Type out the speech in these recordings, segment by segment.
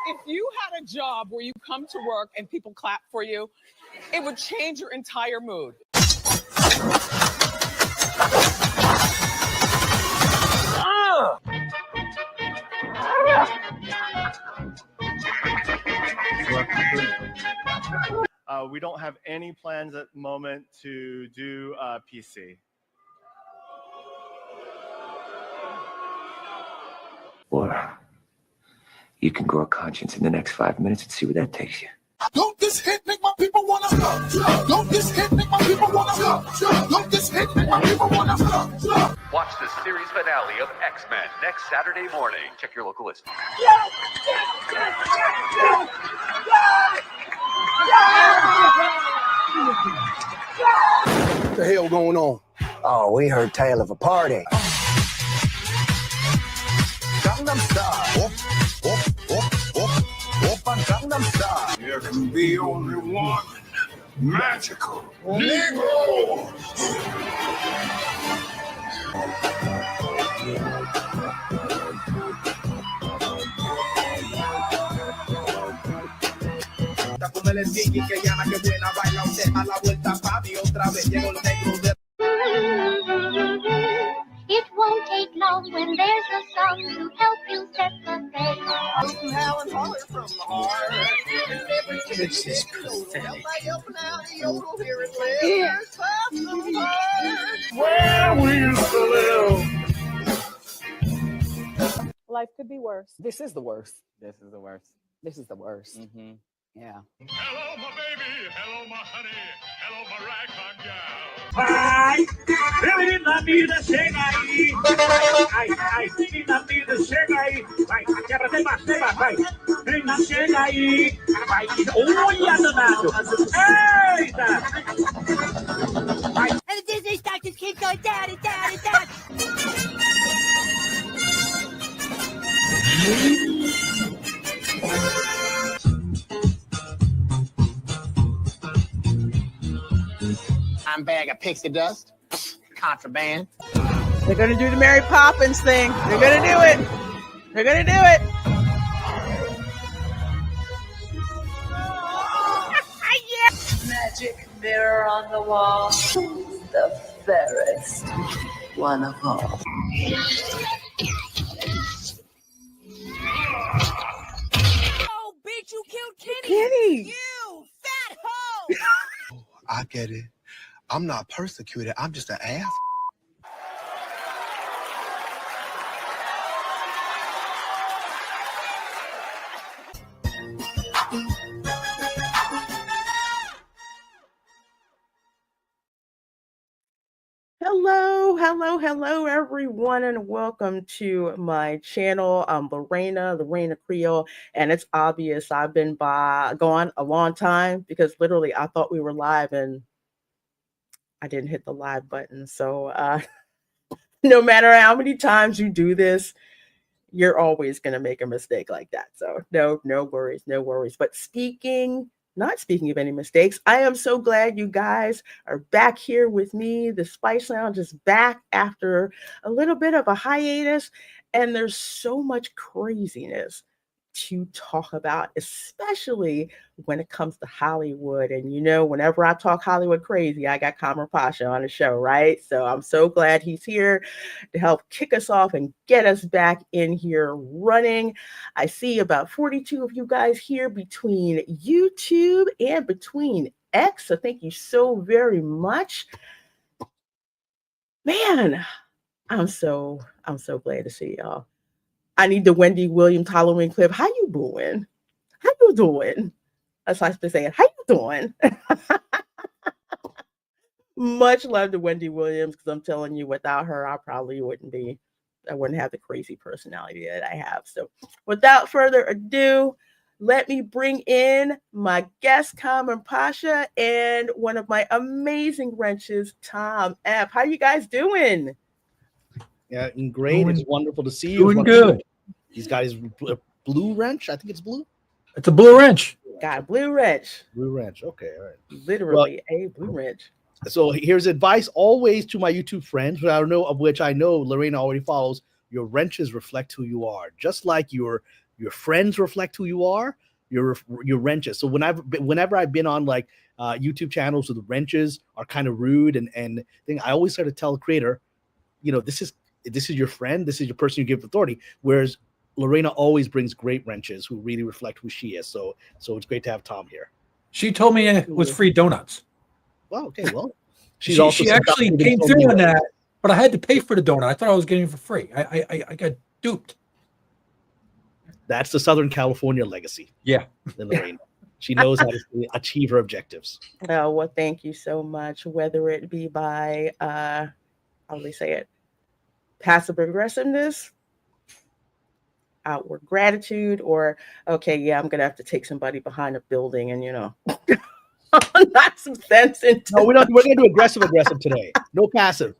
if you had a job where you come to work and people clap for you, it would change your entire mood. We don't have any plans at the moment to do PC. Or you can grow a conscience in the next 5 minutes and see where that takes you. Don't this hit make my people wanna stop? Don't this hit make my people wanna stop? Don't this hit make my people wanna stop? Watch the series finale of X-Men next Saturday morning. Check your local listing. What the hell going on? Oh, we heard tale of a party. Gangnam Style. Open Gangnam Style. There can be only one magical Negro. Con el Tiki que llama que buena baila usted a la vuelta papi otra vez llegó el negro de. It won't take long when there's a song to help you set the pace. Howling holler from the heart. This is pathetic. Where we used to live. Life could be worse. This is the worst. This is the worst. This is the worst. Mm-hmm. Yeah. Hello, my baby. Hello, my honey. Hello, my ragtime gal. Ai, menina vida, chega aí. Ai, menina vida, chega aí. Vai, quebra, tem mais, vai. Menina, chega aí. Vai, olha, danado. Eita! And the Disney stock just keeps going down and down and down. I'm bag of pixie dust. Contraband. They're going to do the Mary Poppins thing. They're going to do it. They're going to do it. Yeah. Magic mirror on the wall. The fairest one of all. Oh, bitch, you killed Kenny. Kenny. You fat hoe. I get it. I'm not persecuted. I'm just an ass. Hello, everyone, and welcome to my channel. I'm Reina Creole, and it's obvious I've been gone a long time because literally I thought we were live and I didn't hit the live button. So no matter how many times you do this, you're always going to make a mistake like that. So no worries. But not speaking of any mistakes, I am so glad you guys are back here with me. The Spice Lounge is back after a little bit of a hiatus, and there's so much craziness to talk about, especially when it comes to Hollywood. And you know, whenever I talk Hollywood crazy, I got Kamran Pasha on the show, right? So I'm so glad he's here to help kick us off and get us back in here running. I see about 42 of you guys here between YouTube and between X. So thank you so very much. Man, I'm so glad to see y'all. I need the Wendy Williams Halloween clip. How you doing? How you doing? That's how I say it. How you doing? Much love to Wendy Williams, because I'm telling you, without her, I wouldn't have the crazy personality that I have. So without further ado, let me bring in my guest, Kamran Pasha, and one of my amazing wrenches, Tom F. How you guys doing? Yeah, and great. It's wonderful to see you. Doing good. He's got his blue wrench. I think it's blue. It's a blue wrench. Got a blue wrench. Blue wrench. Okay, all right. Literally a blue wrench. So here's advice always to my YouTube friends, which I know Lorena already follows. Your wrenches reflect who you are. Just like your your friends reflect who you are, your wrenches. So whenever I've been on like YouTube channels where the wrenches are kind of rude and thing, I always try to tell the creator, this is your friend, this is your person you give authority. Whereas Lorena always brings great wrenches who really reflect who she is. So it's great to have Tom here. She told me it was free donuts. Well, okay, well, she actually came through on that, but I had to pay for the donut. I thought I was getting it for free. I got duped. That's the Southern California legacy. Yeah. Lorena. She knows how to achieve her objectives. Oh, well, thank you so much. Whether it be by, how do they say it? Passive aggressiveness, outward gratitude, or, okay, yeah, I'm going to have to take somebody behind a building and, knock some sense into. No, we're going to do aggressive today. No passive.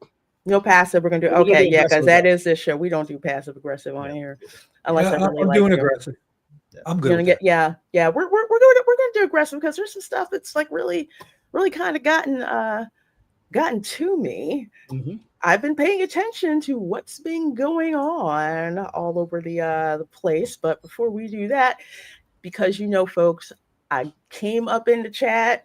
No passive. We're going to do, okay, yeah, because that is this show. We don't do passive aggressive on here. Unless I'm doing aggressive. I'm good. We're going to do aggressive because there's some stuff that's like really, really kind of gotten to me. Mm-hmm. I've been paying attention to what's been going on all over the place. But before we do that, because folks, I came up in the chat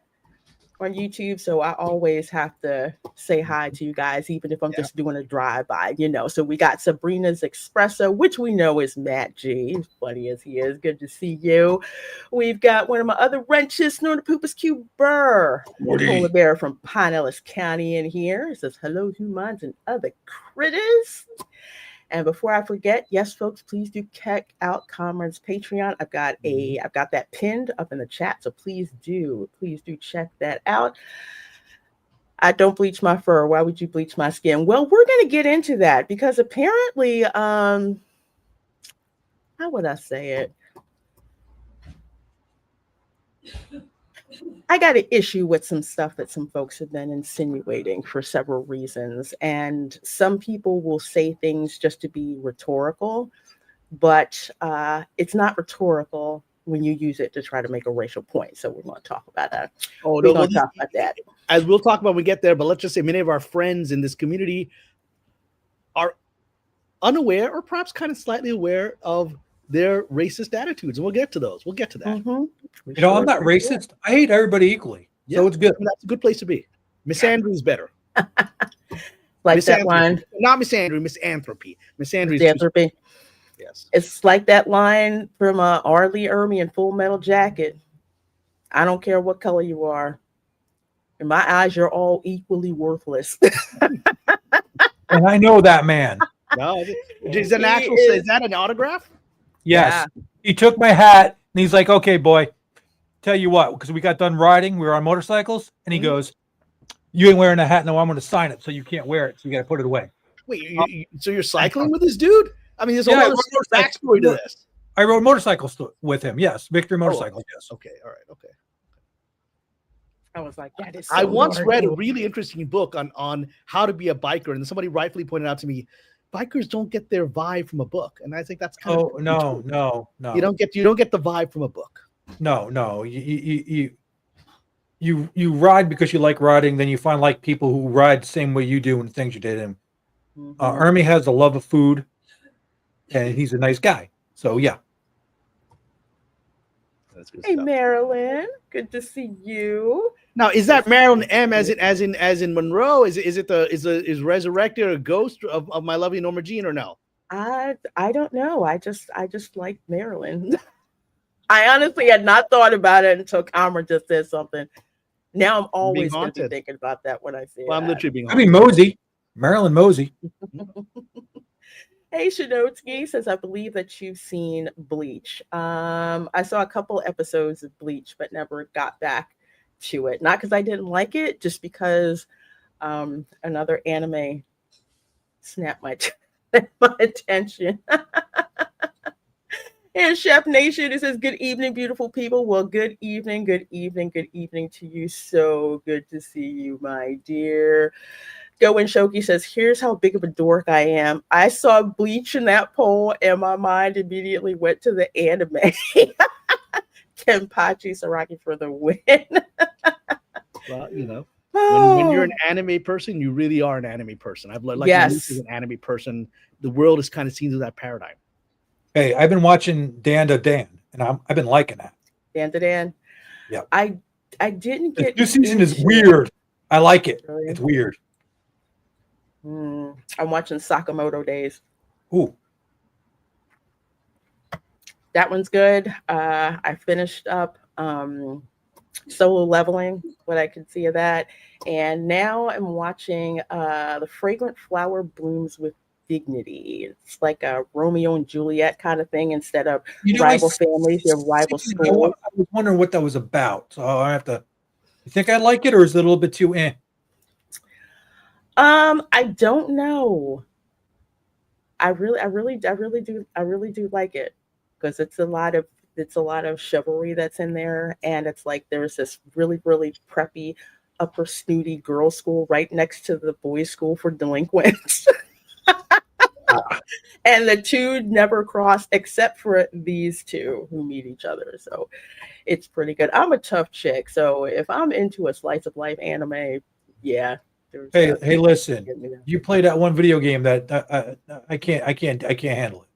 on YouTube, so I always have to say hi to you guys, even if I'm just doing a drive-by, So we got Sabrina's Espresso, which we know is Matt G, as funny as he is. Good to see you. We've got one of my other wrenches, Snortapoopas Q Burr, Polar Bear from Pinellas County in here. It says, hello, humans and other critters. And before I forget, yes, folks, please do check out Kamran's Patreon. I've got that pinned up in the chat, so please do check that out. I don't bleach my fur. Why would you bleach my skin? Well, we're going to get into that because apparently, how would I say it? I got an issue with some stuff that some folks have been insinuating for several reasons. And some people will say things just to be rhetorical, but it's not rhetorical when you use it to try to make a racial point. So we're going to talk about that. We're going to talk about that. As we'll talk about when we get there, but let's just say many of our friends in this community are unaware or perhaps kind of slightly aware of their racist attitudes. And we'll get to those. We'll get to that. Mm-hmm. I'm not racist. I hate everybody equally. Yeah, so it's good. That's a good place to be. Miss Andrew's better. Like Miss that Andrew, line. Not Miss Andrew, Miss Anthropy. Miss Andrew's Anthropy. Yes. It's like that line from R. Lee Ermey in Full Metal Jacket. I don't care what color you are. In my eyes, you're all equally worthless. And I know that man. No, is that an autograph? Yes. Yeah. He took my hat and he's like, okay, boy, tell you what, because we got done riding, we were on motorcycles, and he goes, you ain't wearing a hat. No, I'm going to sign it. So you can't wear it. So you got to put it away. Wait, so you're cycling with this dude? I mean, there's a lot of backstory to this. I rode motorcycles with him. Yes. Victory motorcycles. Yes. Okay. All right. Okay. I was like, that is so I once read a really interesting book on how to be a biker, and somebody rightfully pointed out to me, bikers don't get their vibe from a book, and I think that's kind of no. You don't get the vibe from a book. No. You ride because you like riding, then you find like people who ride the same way you do and the things you did. And Ermey has a love of food, and he's a nice guy. So yeah. Hey Marilyn, good to see you. Now, is that Marilyn M as in Monroe? Is resurrected a ghost of my lovely Norma Jean or no? I don't know. I just like Marilyn. I honestly had not thought about it until Kamran just said something. Now I'm always going to be thinking about that when I see it. I'm literally being haunted. I mean Mosey, Marilyn Mosey. Hey, Shinotsky says, I believe that you've seen Bleach. I saw a couple episodes of Bleach, but never got back to it. Not because I didn't like it, just because another anime snapped my attention. And Chef Nation, it says, good evening, beautiful people. Well, good evening to you. So good to see you, my dear. Going Shoki says, here's how big of a dork I am. I saw Bleach in that poll and my mind immediately went to the anime. Kenpachi Saraki for the win. Well, when you're an anime person, you really are an anime person. I've like yes. As an anime person, the world is kind of seen through that paradigm. Hey, I've been watching Dan to Dan, and I've been liking that. Dan to Dan. Yeah. I didn't This get. new season is into weird. I like it. Really? It's weird. I'm watching Sakamoto Days. Ooh. That one's good. I finished up Solo Leveling, what I could see of that. And now I'm watching The Fragrant Flower Blooms with Dignity. It's like a Romeo and Juliet kind of thing. Instead of rival families, you have rival schools. I was wondering what that was about. So I have to. You think I like it, or is it a little bit too eh? I don't know. I really do like it because it's a lot of chivalry that's in there, and it's like there's this really preppy upper snooty girls' school right next to the boys' school for delinquents. And the two never cross except for these two who meet each other. So it's pretty good. I'm a tough chick, so if I'm into a slice of life anime, yeah. Hey, listen. You play that one video game that I can't handle it.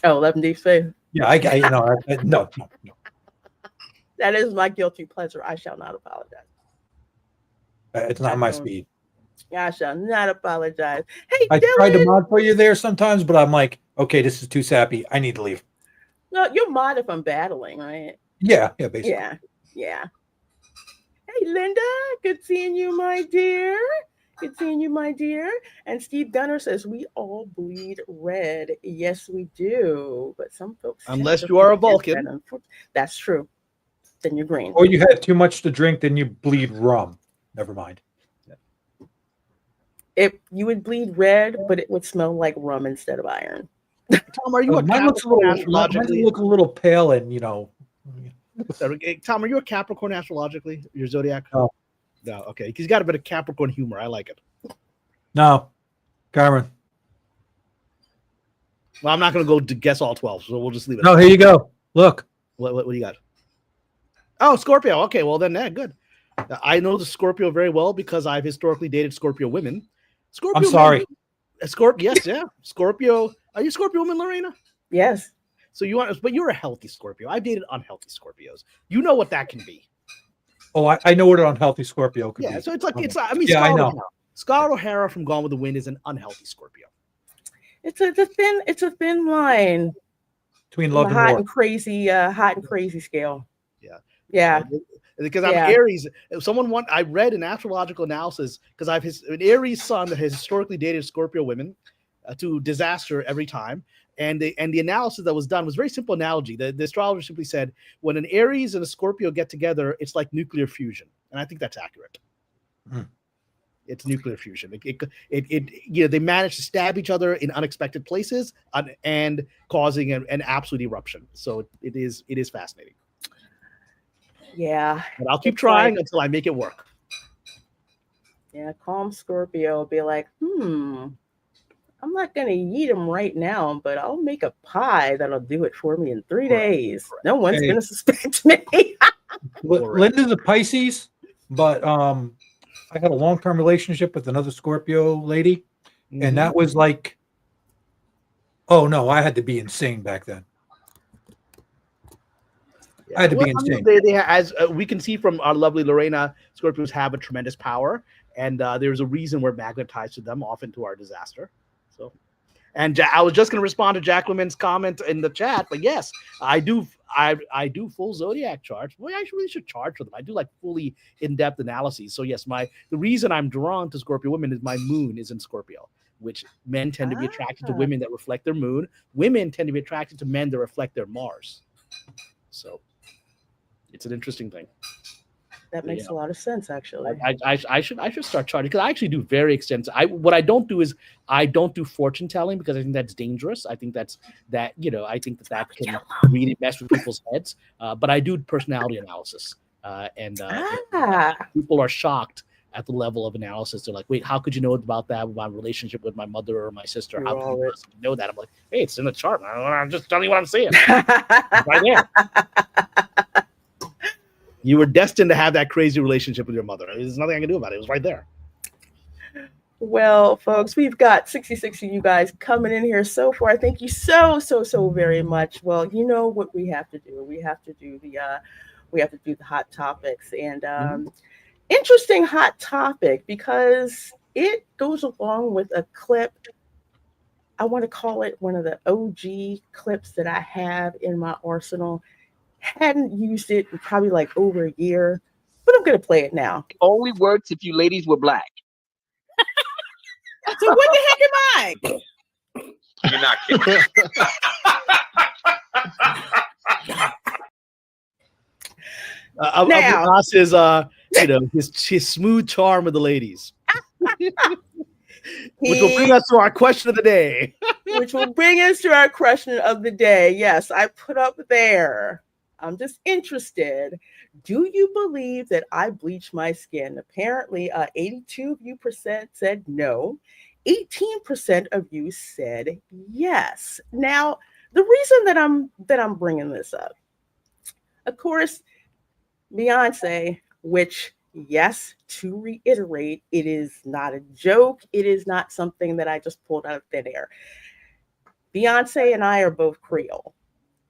Oh, 11 Deep Space. Yeah, no. That is my guilty pleasure. I shall not apologize. It's not my speed. I shall not apologize. Hey, I Dylan. tried to mod for you there sometimes, but I'm like, okay, this is too sappy. I need to leave. No, you're mod if I'm battling, right? Yeah, basically. Yeah. Hey, Linda, good seeing you, my dear. Good seeing you, my dear. And Steve Gunner says, we all bleed red. Yes, we do. But some folks... Unless you are a Vulcan. That's true. Then you're green. Or you had too much to drink, then you bleed rum. Never mind. You would bleed red, but it would smell like rum instead of iron. Tom, are you a Capricorn astrologically? Mine look a little pale and, Tom, are you a Capricorn astrologically? Your zodiac? No. No, okay. He's got a bit of Capricorn humor. I like it. No. Cameron. Well, I'm not going to go to guess all 12, so we'll just leave it. No, here you go. Look. What do you got? Oh, Scorpio. Okay, well then, good. I know the Scorpio very well because I've historically dated Scorpio women. Scorpio I'm sorry. Yes, yeah. Scorpio. Are you a Scorpio woman, Lorena? Yes. So but you're a healthy Scorpio. I've dated unhealthy Scorpios. You know what that can be. Oh, I know what an unhealthy Scorpio could be. Yeah, so it's like I know. Scarlett O'Hara from Gone with the Wind is an unhealthy Scorpio. It's a thin line between love and hot war. And crazy scale. Yeah. Because I'm Aries. I read an astrological analysis because I have an Aries son that has historically dated Scorpio women to disaster every time. And the analysis that was done was a very simple analogy. The astrologer simply said, when an Aries and a Scorpio get together, it's like nuclear fusion. And I think that's accurate. It's nuclear fusion. They manage to stab each other in unexpected places and causing an absolute eruption. So it is fascinating. Yeah. But I'll keep trying until I make it work. Yeah, calm Scorpio will be like, I'm not going to eat them right now, but I'll make a pie that'll do it for me in 3 days. No one's going to suspect me. Linda's a Pisces, but I had a long-term relationship with another Scorpio lady, and that was like, oh no, I had to be insane back then. I had to be insane. As we can see from our lovely Lorena, Scorpios have a tremendous power, and there's a reason we're magnetized to them, often to our disaster. So, and I was just going to respond to Jacqueline's comment in the chat, but yes, I do. I do full zodiac charts. Well, I really should charge for them. I do like fully in-depth analyses. So yes, the reason I'm drawn to Scorpio women is my moon is in Scorpio, which men tend to be attracted to women that reflect their moon. Women tend to be attracted to men that reflect their Mars. So it's an interesting thing. That makes a lot of sense, actually. I should start charting because I actually do very extensive. What I don't do is I don't do fortune telling because I think that's dangerous. I think that can really mess with people's heads. But I do personality analysis, and people are shocked at the level of analysis. They're like, "Wait, how could you know about that? My relationship with my mother or my sister? How could you possibly know that?" I'm like, "Hey, it's in the chart. I'm just telling you what I'm seeing right there." You were destined to have that crazy relationship with your mother. There's nothing I can do about it. It was right there. Well, folks, we've got 66 of you guys coming in here so far. Thank you so very much. Well, you know what we have to do. We have to do the hot topics, and interesting hot topic because it goes along with a clip. I want to call it one of the OG clips that I have in my arsenal. Hadn't used it in probably like over a year, but I'm going to play it now. Only works if you ladies were black. So what the heck am I? You're not kidding. Now, Ross is his smooth charm with the ladies, which will bring us to our question of the day. Yes, I put up there. I'm just interested. Do you believe that I bleach my skin? Apparently, 82% of you said no. 18% of you said yes. Now, the reason that I'm bringing this up, of course, Beyonce, which, yes, to reiterate, it is not a joke. It is not something that I just pulled out of thin air. Beyonce and I are both Creole,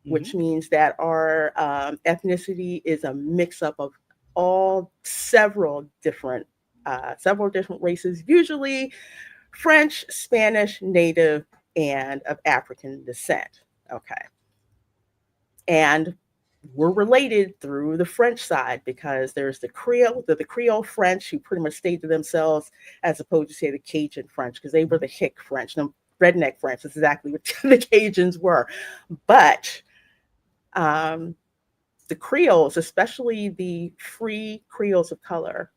which means that our ethnicity is a mix-up of several different races, usually French, Spanish, Native, and of African descent. Okay. And we're related through the French side because there's the Creole French who pretty much stayed to themselves, as opposed to, say, the Cajun French, because they were the hick French, the redneck French. That's exactly what the Cajuns were. But the Creoles, especially the free Creoles of color,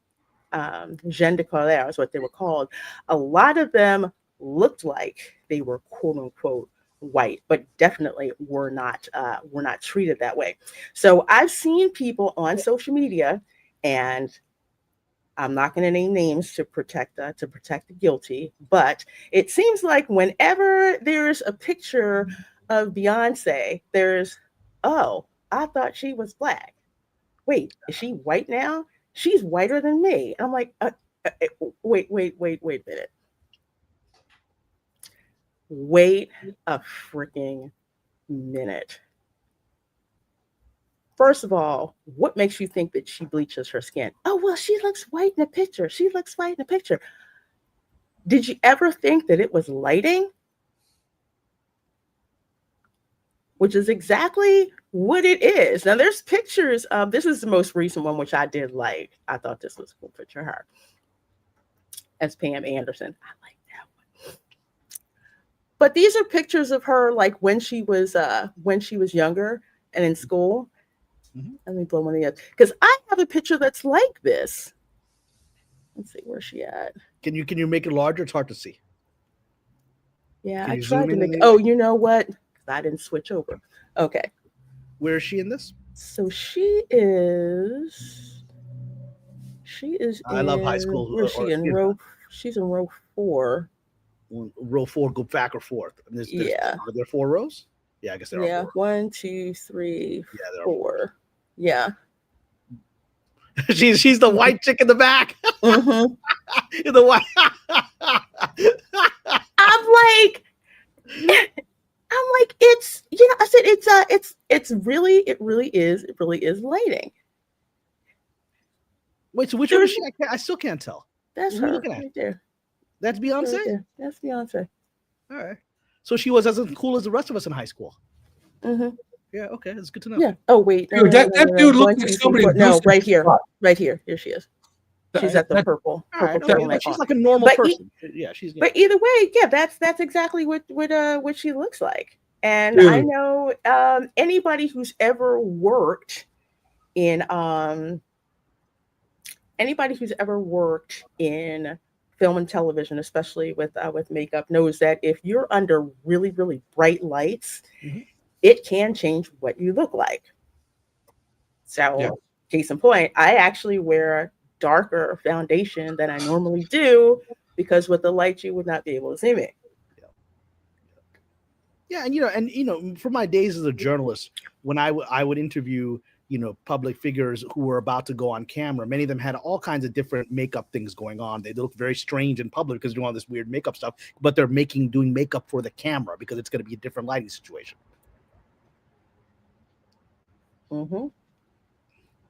gens de couleur is what they were called. A lot of them looked like they were quote unquote white, but definitely were not treated that way. So I've seen people on social media, and I'm not going to name names to protect the guilty, but it seems like whenever there's a picture of Beyonce, there's, oh, I thought she was black. Wait, is she white now? She's whiter than me. I'm like, wait a minute. Wait a freaking minute. First of all, what makes you think that she bleaches her skin? Oh, well, she looks white in the picture. Did you ever think that it was lighting? Which is exactly what it is. Now, there's pictures of, this is the most recent one, which I did like. I thought this was a cool picture of her as Pam Anderson. I like that one. But these are pictures of her like when she was younger and in school. Let me blow one of these, because I have a picture that's like this. Let's see, where's she at? Can you make it larger? It's hard to see. Yeah, I tried to make it. Oh, you know what? I didn't switch over. Okay. Where is she in this? So she is I love high school. Where is she in row? She's in row 4. Row 4, go back or forth. Yeah. Are there 4 rows? Yeah, I guess there are. Yeah, 4. 1, 2, 3, yeah, 4. Yeah. she's the white chick in the back. In the white. I'm like, it's, I said it really is lighting. Wait, so which one is she? I still can't tell. That's her right there. That's Beyonce? Right there. That's Beyonce. All right. So she was as cool as the rest of us in high school. Yeah, okay. That's good to know. Yeah. Oh, wait. Dude, that dude looks like somebody. No, right here. Right here. Here she is. She's at the purple. She's like a normal person. But either way, yeah, that's exactly what she looks like. And I know anybody who's ever worked in film and television, especially with makeup, knows that if you're under really, really bright lights, it can change what you look like. So, case in point, I actually wear darker foundation than I normally do because with the light you would not be able to see me. Yeah, and from my days as a journalist, when I would interview public figures who were about to go on camera. Many of them had all kinds of different makeup things going on. They look very strange in public because they're doing all this weird makeup stuff, but they're doing makeup for the camera because it's going to be a different lighting situation. Mm-hmm.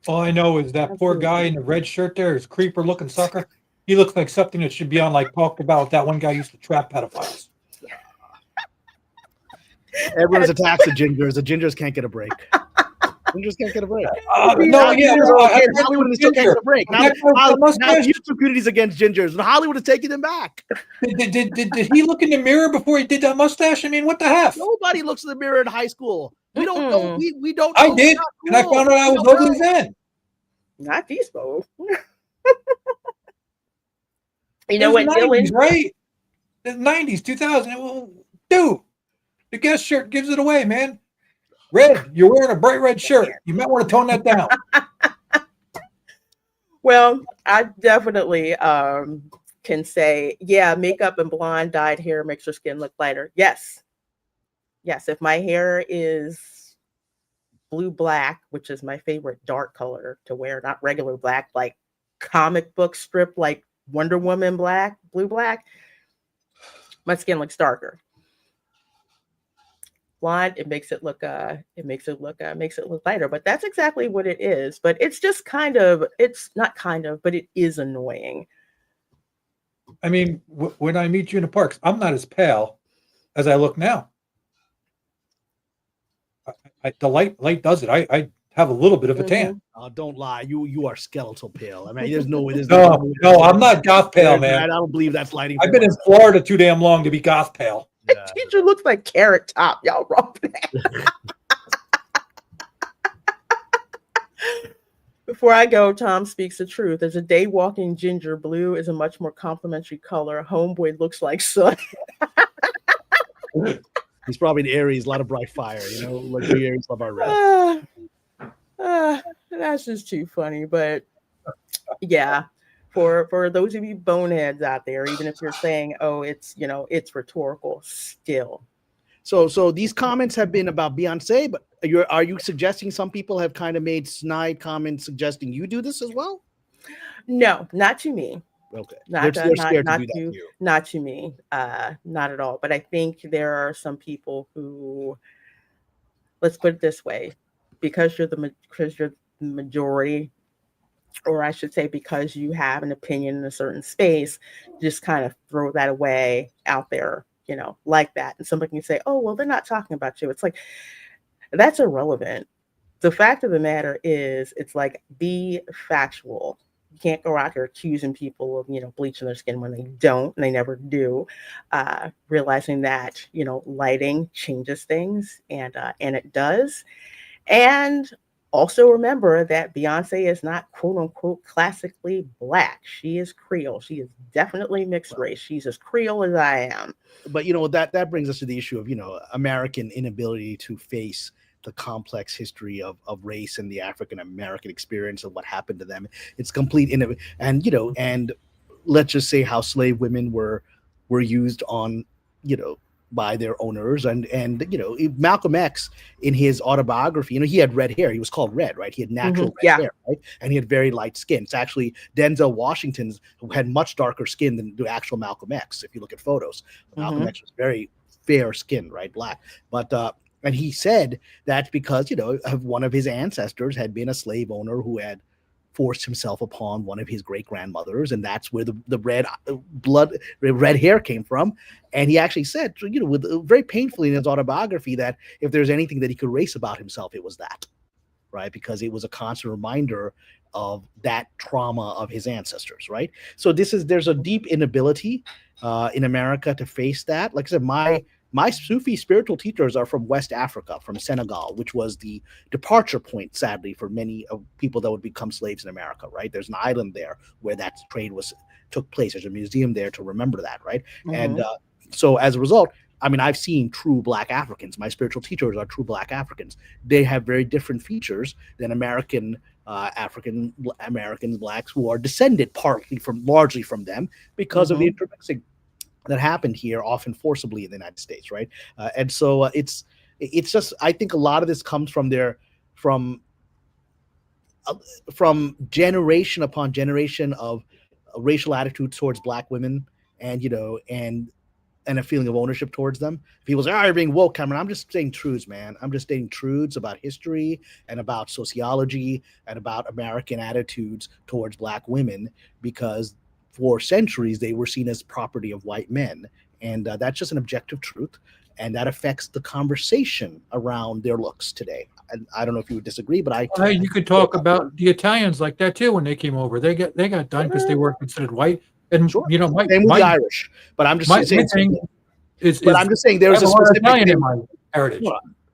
All I know is that poor guy in the red shirt there, his creeper looking sucker. He looks like something that should be on like talked about. That one guy used to trap pedophiles. Everyone's attached to gingers. The gingers can't get a break. Gingers can't get a break. Hollywood still can't get a break. Now YouTube community's against gingers, and Hollywood is taking them back. Did he look in the mirror before he did that mustache? I mean, what the heck? Nobody looks in the mirror in high school. We don't know. We don't. I did, and I found out I was ugly then. Not these folks. You know what, 90s, Dylan? Right? The 90s, 2000. Well, dude, the guest shirt gives it away, man. Red, you're wearing a bright red shirt. You might want to tone that down. Well, I definitely can say, yeah, makeup and blonde dyed hair makes your skin look lighter. Yes. Yes, if my hair is blue-black, which is my favorite dark color to wear, not regular black, like comic book strip, like Wonder Woman black, blue-black, my skin looks darker. Blonde, it makes it look lighter, but that's exactly what it is. But it's just but it is annoying. I mean, when I meet you in the parks, I'm not as pale as I look now. The light does it. I have a little bit of a tan. Don't lie. You are skeletal pale. I mean, there's no way. No, I'm not goth pale, man. I don't believe that's lighting. I've been in Florida too damn long to be goth pale. Yeah. Teacher looks like Carrot Top. Y'all wrong for that. Before I go, Tom speaks the truth. As a day walking ginger, blue is a much more complimentary color. Homeboy looks like sun. He's probably an Aries, a lot of bright fire. Like we Aries love our red. That's just too funny. But yeah, for those of you boneheads out there, even if you're saying, oh, it's rhetorical, still. So these comments have been about Beyonce, but are you suggesting some people have kind of made snide comments suggesting you do this as well? No, not to me. Okay. Not to me. Not at all. But I think there are some people who, let's put it this way, because you're the majority, or I should say because you have an opinion in a certain space, just kind of throw that away out there, like that. And somebody can say, oh, well, they're not talking about you. It's like, that's irrelevant. The fact of the matter is, it's like, be factual. You can't go out here accusing people of, bleaching their skin when they don't, and they never do. Realizing that, lighting changes things, and it does. And also remember that Beyonce is not quote unquote classically black. She is Creole. She is definitely mixed race. She's as Creole as I am. But that brings us to the issue of, American inability to face the complex history of race and the African American experience and what happened to them. It's complete and let's just say how slave women were used on, by their owners and Malcolm X in his autobiography, he had red hair. He was called Red, right? He had natural red hair, right? And he had very light skin. It's actually Denzel Washington's who had much darker skin than the actual Malcolm X. If you look at photos, Malcolm X was very fair skinned, right? Black, but and he said that's because one of his ancestors had been a slave owner who had forced himself upon one of his great grandmothers, and that's where the red hair came from. And he actually said, very painfully in his autobiography, that if there's anything that he could erase about himself, it was that, right? Because it was a constant reminder of that trauma of his ancestors, right? So there's a deep inability in America to face that. Like I said, my Sufi spiritual teachers are from West Africa, from Senegal, which was the departure point, sadly, for many of people that would become slaves in America, right? There's an island there where that trade took place. There's a museum there to remember that, right? And so as a result, I mean, I've seen true Black Africans. My spiritual teachers are true Black Africans. They have very different features than American Americans, Blacks, who are descended largely from them because of the intermixing that happened here, often forcibly in the United States, right? And so it's just, I think a lot of this comes from from generation upon generation of racial attitudes towards black women, and and a feeling of ownership towards them. People say, "Oh, you're being woke, Cameron." I'm just saying truths, man. I'm just stating truths about history and about sociology and about American attitudes towards black women, because for centuries they were seen as property of white men, and that's just an objective truth, and that affects the conversation around their looks today. And I don't know if you would disagree, but You could talk about the Italians like that too when they came over. They got done because they weren't considered white. And sure. Same with the Irish, but I'm just saying. I'm just saying there's a specific Italian in my heritage.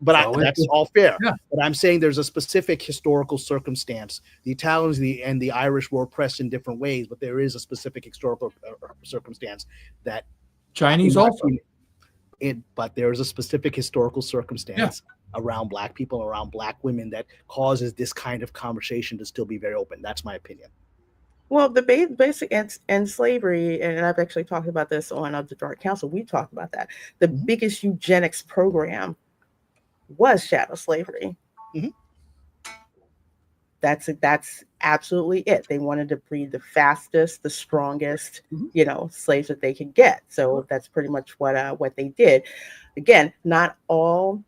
That's all fair. Yeah. But I'm saying there's a specific historical circumstance. The Italians and the Irish were oppressed in different ways, but there is a specific historical circumstance that Chinese also. But there is a specific historical circumstance around black people, around black women, that causes this kind of conversation to still be very open. That's my opinion. Well, the basic and slavery, and I've actually talked about this on the Dark Council. We talked about that. The biggest eugenics program was chattel slavery. Mm-hmm. That's absolutely it. They wanted to breed the fastest, the strongest, slaves that they could get. So that's pretty much what they did. Again, not all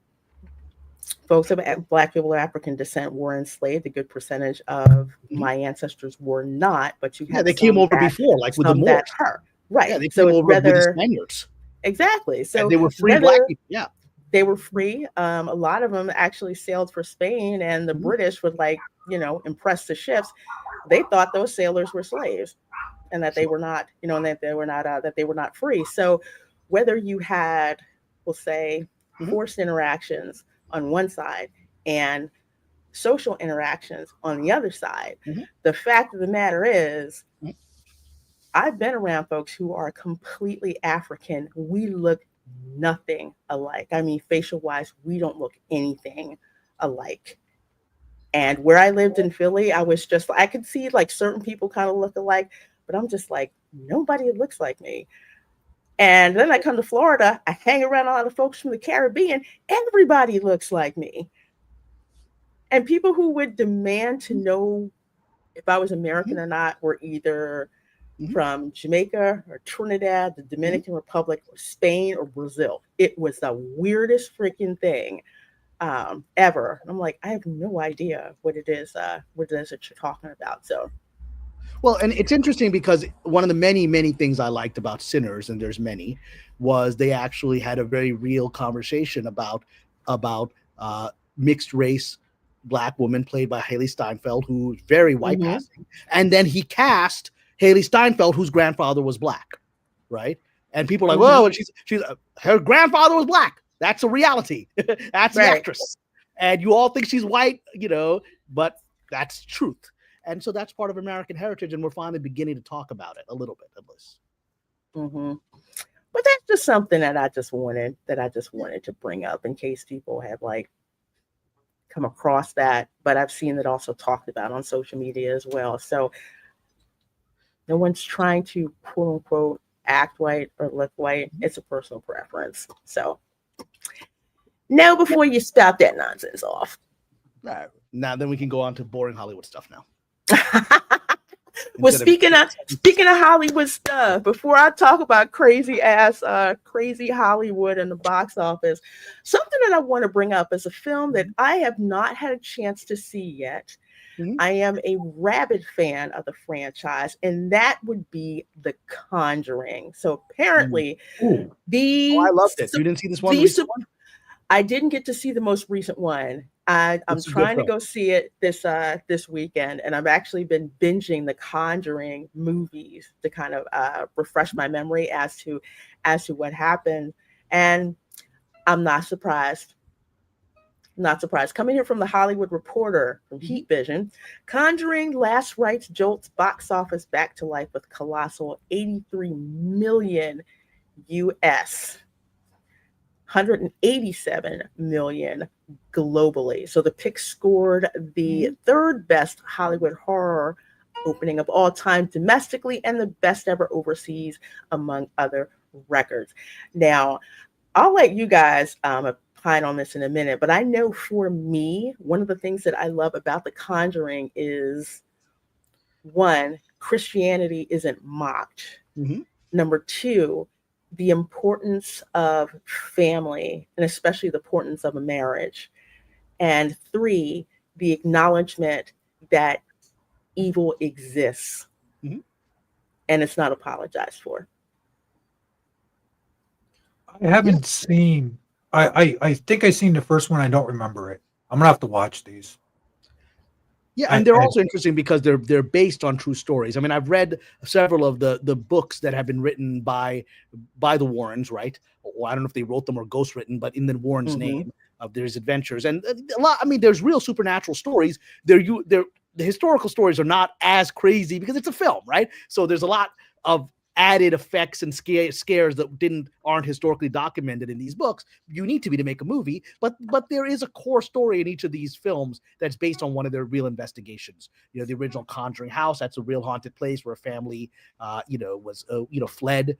folks of black people of African descent were enslaved. A good percentage of my ancestors were not, but you had they came over before, like with the Moors. Right. Yeah, they came over with the Spaniards. Exactly. So and they were free black people. Yeah. They were free. A lot of them actually sailed for Spain, and the British would impress the ships. They thought those sailors were slaves, and that they were not, and that they were not free. So whether you had, we'll say, forced interactions on one side and social interactions on the other side, the fact of the matter is, I've been around folks who are completely African. We look nothing alike. I mean, facial wise, we don't look anything alike. And where I lived in Philly, I was just, I could see like certain people kind of look alike, but I'm just like, nobody looks like me. And then I come to Florida, I hang around a lot of folks from the Caribbean, everybody looks like me. And people who would demand to know if I was American or not were either from Jamaica or Trinidad, the Dominican Republic, or Spain or Brazil. It was the weirdest freaking thing ever. I'm like, I have no idea what it is that you're talking about. So, well, and it's interesting because one of the many, many things I liked about Sinners, and there's many, was they actually had a very real conversation about mixed race black woman played by Haley Steinfeld, who's very white passing, and then he cast Haley Steinfeld, whose grandfather was black, right? And people are like, "Whoa!" And she's her grandfather was black. That's a reality. That's the actress, and you all think she's white, but that's truth. And so that's part of American heritage, and we're finally beginning to talk about it a little bit, at least. But that's just something that I just wanted to bring up in case people have come across that. But I've seen it also talked about on social media as well. So no one's trying to quote unquote act white or look white. It's a personal preference. So now, before you spout that nonsense off. All right. Now then we can go on to boring Hollywood stuff now. Well, speaking of Hollywood stuff, before I talk about crazy Hollywood in the box office, something that I want to bring up is a film that I have not had a chance to see yet. I am a rabid fan of the franchise, and that would be The Conjuring. So apparently, I loved it. You didn't see this one? I didn't get to see the most recent one. I'm trying to go see it this weekend, and I've actually been binging the Conjuring movies to kind of refresh my memory as to what happened. And I'm not surprised. Coming here from the Hollywood Reporter from Heat Vision, Conjuring Last Rites jolts box office back to life with colossal 83 million US. 187 million globally. So the pick scored the third best Hollywood horror opening of all time domestically and the best ever overseas, among other records. Now, I'll let you guys opine on this in a minute, but I know for me, one of the things that I love about The Conjuring is, one, Christianity isn't mocked. Mm-hmm. Number two, the importance of family, and especially the importance of a marriage. And three, the acknowledgement that evil exists, mm-hmm. and it's not apologized for. I haven't seen. I think I seen the first one. I don't remember it. I'm gonna have to watch these. Yeah, and they're also interesting because they're based on true stories. I mean, I've read several of the books that have been written by the Warrens, right? Or I don't know if they wrote them or ghostwritten, but in the Warrens' name of their adventures, and a lot. I mean, there's real supernatural stories. The historical stories are not as crazy because it's a film, right? So there's a lot of added effects and scares that aren't historically documented in these books. You need to be to make a movie, but there is a core story in each of these films that's based on one of their real investigations. You know, the original Conjuring house, that's a real haunted place where a family, was fled.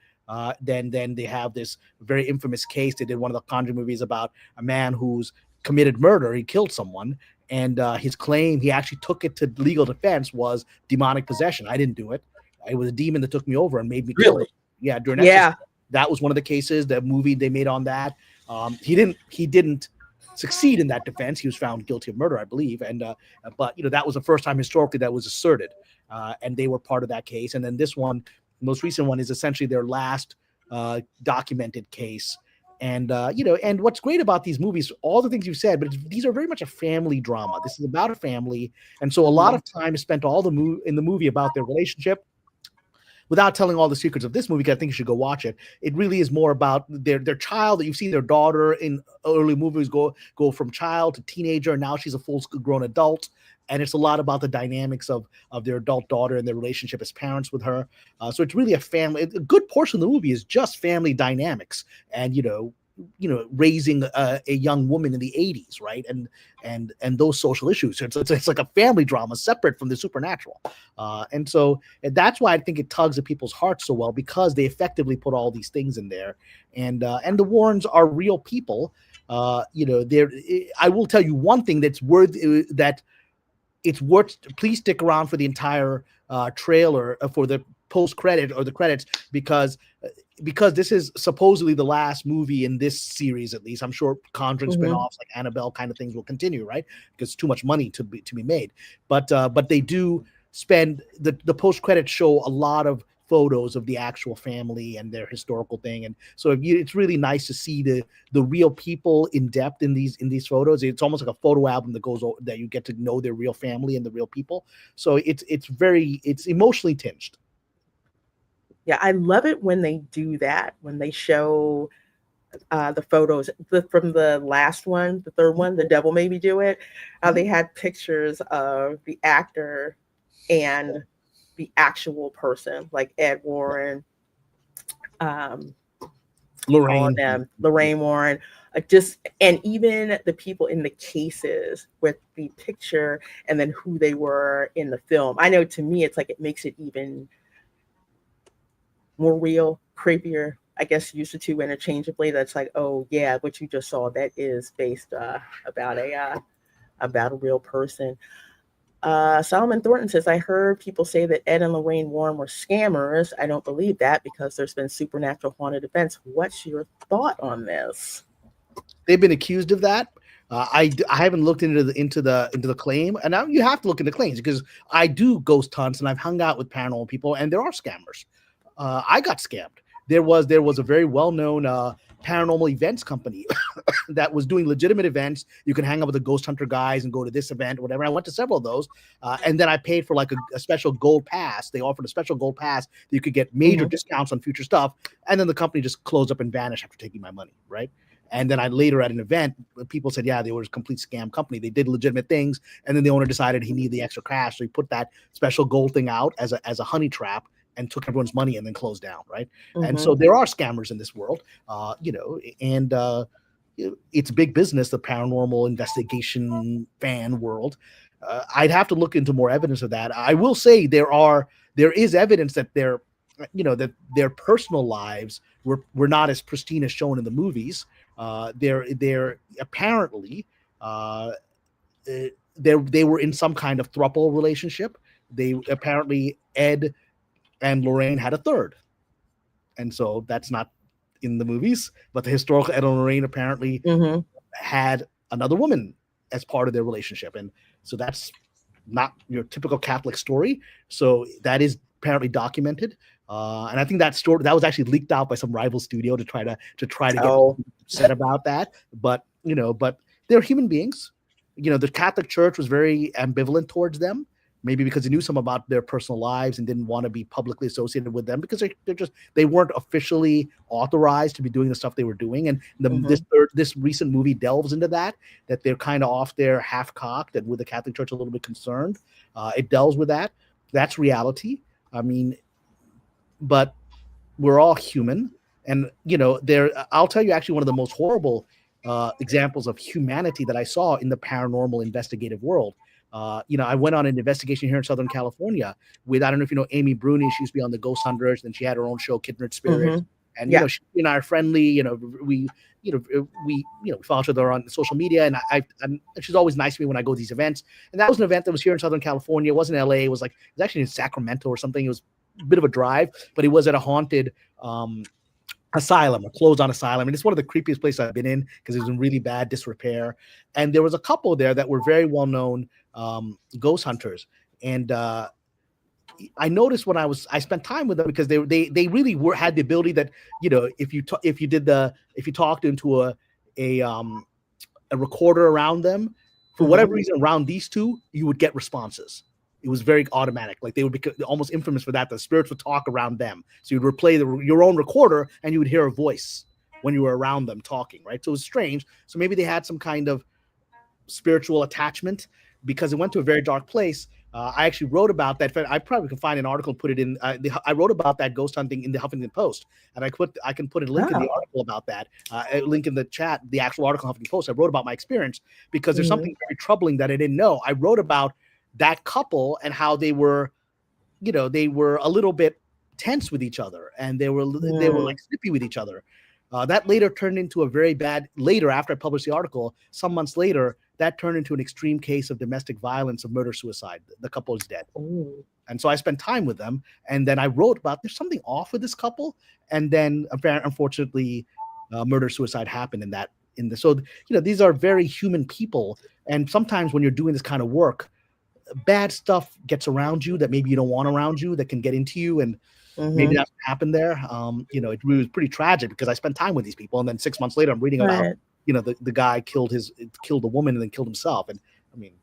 Then they have this very infamous case. They did one of the Conjuring movies about a man who's committed murder. He killed someone, and his claim, he actually took it to legal defense, was demonic possession. I didn't do it. It was a demon that took me over and made me kill it. Yeah, during exorcism. That was one of the cases. That movie they made on that. He didn't succeed in that defense. He was found guilty of murder, I believe. And but that was the first time historically that was asserted, and they were part of that case. And then this one, the most recent one, is essentially their last documented case. And and what's great about these movies, all the things you said, but these are very much a family drama. This is about a family, and so a lot of time is spent in the movie about their relationship. Without telling all the secrets of this movie, because I think you should go watch it. It really is more about their child. That you've seen their daughter in early movies go from child to teenager, and now she's a full-grown adult. And it's a lot about the dynamics of their adult daughter and their relationship as parents with her. So it's really a family. A good portion of the movie is just family dynamics, and raising a young woman in the 80s, right? And those social issues. It's like a family drama separate from the supernatural. And so that's why I think it tugs at people's hearts so well, because they effectively put all these things in there. And the Warrens are real people. I will tell you one thing that's please stick around for the entire trailer for the post-credit or the credits, because this is supposedly the last movie in this series. At least I'm sure Conjuring spin-offs like Annabelle kind of things will continue, right? Because too much money to be made. But they do spend the post-credits show a lot of photos of the actual family and their historical thing, and so it's really nice to see the real people in depth in these photos. It's almost like a photo album that you get to know their real family and the real people. So it's emotionally tinged. Yeah, I love it when they do that, when they show the photos from the last one, the third one, The Devil Made Me Do It. They had pictures of the actor and the actual person, like Ed Warren, Lorraine Warren, and even the people in the cases with the picture and then who they were in the film. I know, to me, it's like it makes it even more real, creepier. I guess use the two interchangeably. That's like, oh yeah, what you just saw, that is based about a real person. Solomon Thornton says, I heard people say that Ed and Lorraine Warren were scammers. I don't believe that because there's been supernatural haunted events. What's your thought on this? They've been accused of that. I haven't looked into the claim, and now you have to look into claims, because I do ghost hunts and I've hung out with paranormal people, and there are scammers. I got scammed. There was a very well-known paranormal events company that was doing legitimate events. You can hang out with the ghost hunter guys and go to this event, whatever. I went to several of those, and then I paid for like a special gold pass. They offered a special gold pass that you could get major discounts on future stuff, and then the company just closed up and vanished after taking my money, right? And then later at an event, people said, yeah, they were a complete scam company. They did legitimate things, and then the owner decided he needed the extra cash, so he put that special gold thing out as a honey trap and took everyone's money and then closed down, right? And so there are scammers in this world, and it's big business, the paranormal investigation fan world. I'd have to look into more evidence of that. I will say there is evidence that that their personal lives were not as pristine as shown in the movies. They're apparently they were in some kind of throuple relationship. They apparently Ed and Lorraine had a third, and so that's not in the movies. But the historical Ed and Lorraine apparently had another woman as part of their relationship, and so that's not your typical Catholic story. So that is apparently documented, and I think that story that was actually leaked out by some rival studio to try to get upset about that. But but they're human beings. The Catholic Church was very ambivalent towards them, maybe because they knew some about their personal lives and didn't want to be publicly associated with them because they weren't officially authorized to be doing the stuff they were doing. And this recent movie delves into that they're kind of off there, half-cocked, and with the Catholic Church a little bit concerned. It delves with that. That's reality. I mean, but we're all human, and I'll tell you actually one of the most horrible examples of humanity that I saw in the paranormal investigative world. I went on an investigation here in Southern California with, I don't know if you know Amy Bruni. She used to be on the Ghost Hunters, and she had her own show, Kindred Spirits. And she and I are friendly. We follow each other on social media, and she's always nice to me when I go to these events. And that was an event that was here in Southern California. It wasn't LA. It was actually in Sacramento or something. It was a bit of a drive, but it was at a haunted asylum, a closed-on asylum, and it's one of the creepiest places I've been in because it was in really bad disrepair. And there was a couple there that were very well-known ghost hunters, and I noticed when I spent time with them because they really had the ability that if you talked into a recorder around them for whatever reason around these two, you would get responses. It was very automatic. Like they would be almost infamous for that. The spirits would talk around them. So you'd replay your own recorder and you would hear a voice when you were around them talking, right? So it was strange. So maybe they had some kind of spiritual attachment because it went to a very dark place. I actually wrote about that. I probably can find an article and put it in. I wrote about that ghost hunting in the Huffington Post, and I can put a link in the article about that. A link in the chat, the actual article in Huffington Post. I wrote about my experience because there's something very troubling that I didn't know. I wrote about that couple and how they were a little bit tense with each other, and they were like snippy with each other. That later turned into a very bad. Later, after I published the article, some months later, that turned into an extreme case of domestic violence, of murder-suicide. The couple is dead. Ooh. And so I spent time with them, and then I wrote about there's something off with this couple, and then unfortunately, murder-suicide happened So these are very human people, and sometimes when you're doing this kind of work, bad stuff gets around you that maybe you don't want around you, that can get into you, and maybe that's what happened there. It was pretty tragic because I spent time with these people, and then 6 months later, I'm reading about the guy killed the woman and then killed himself. And I mean,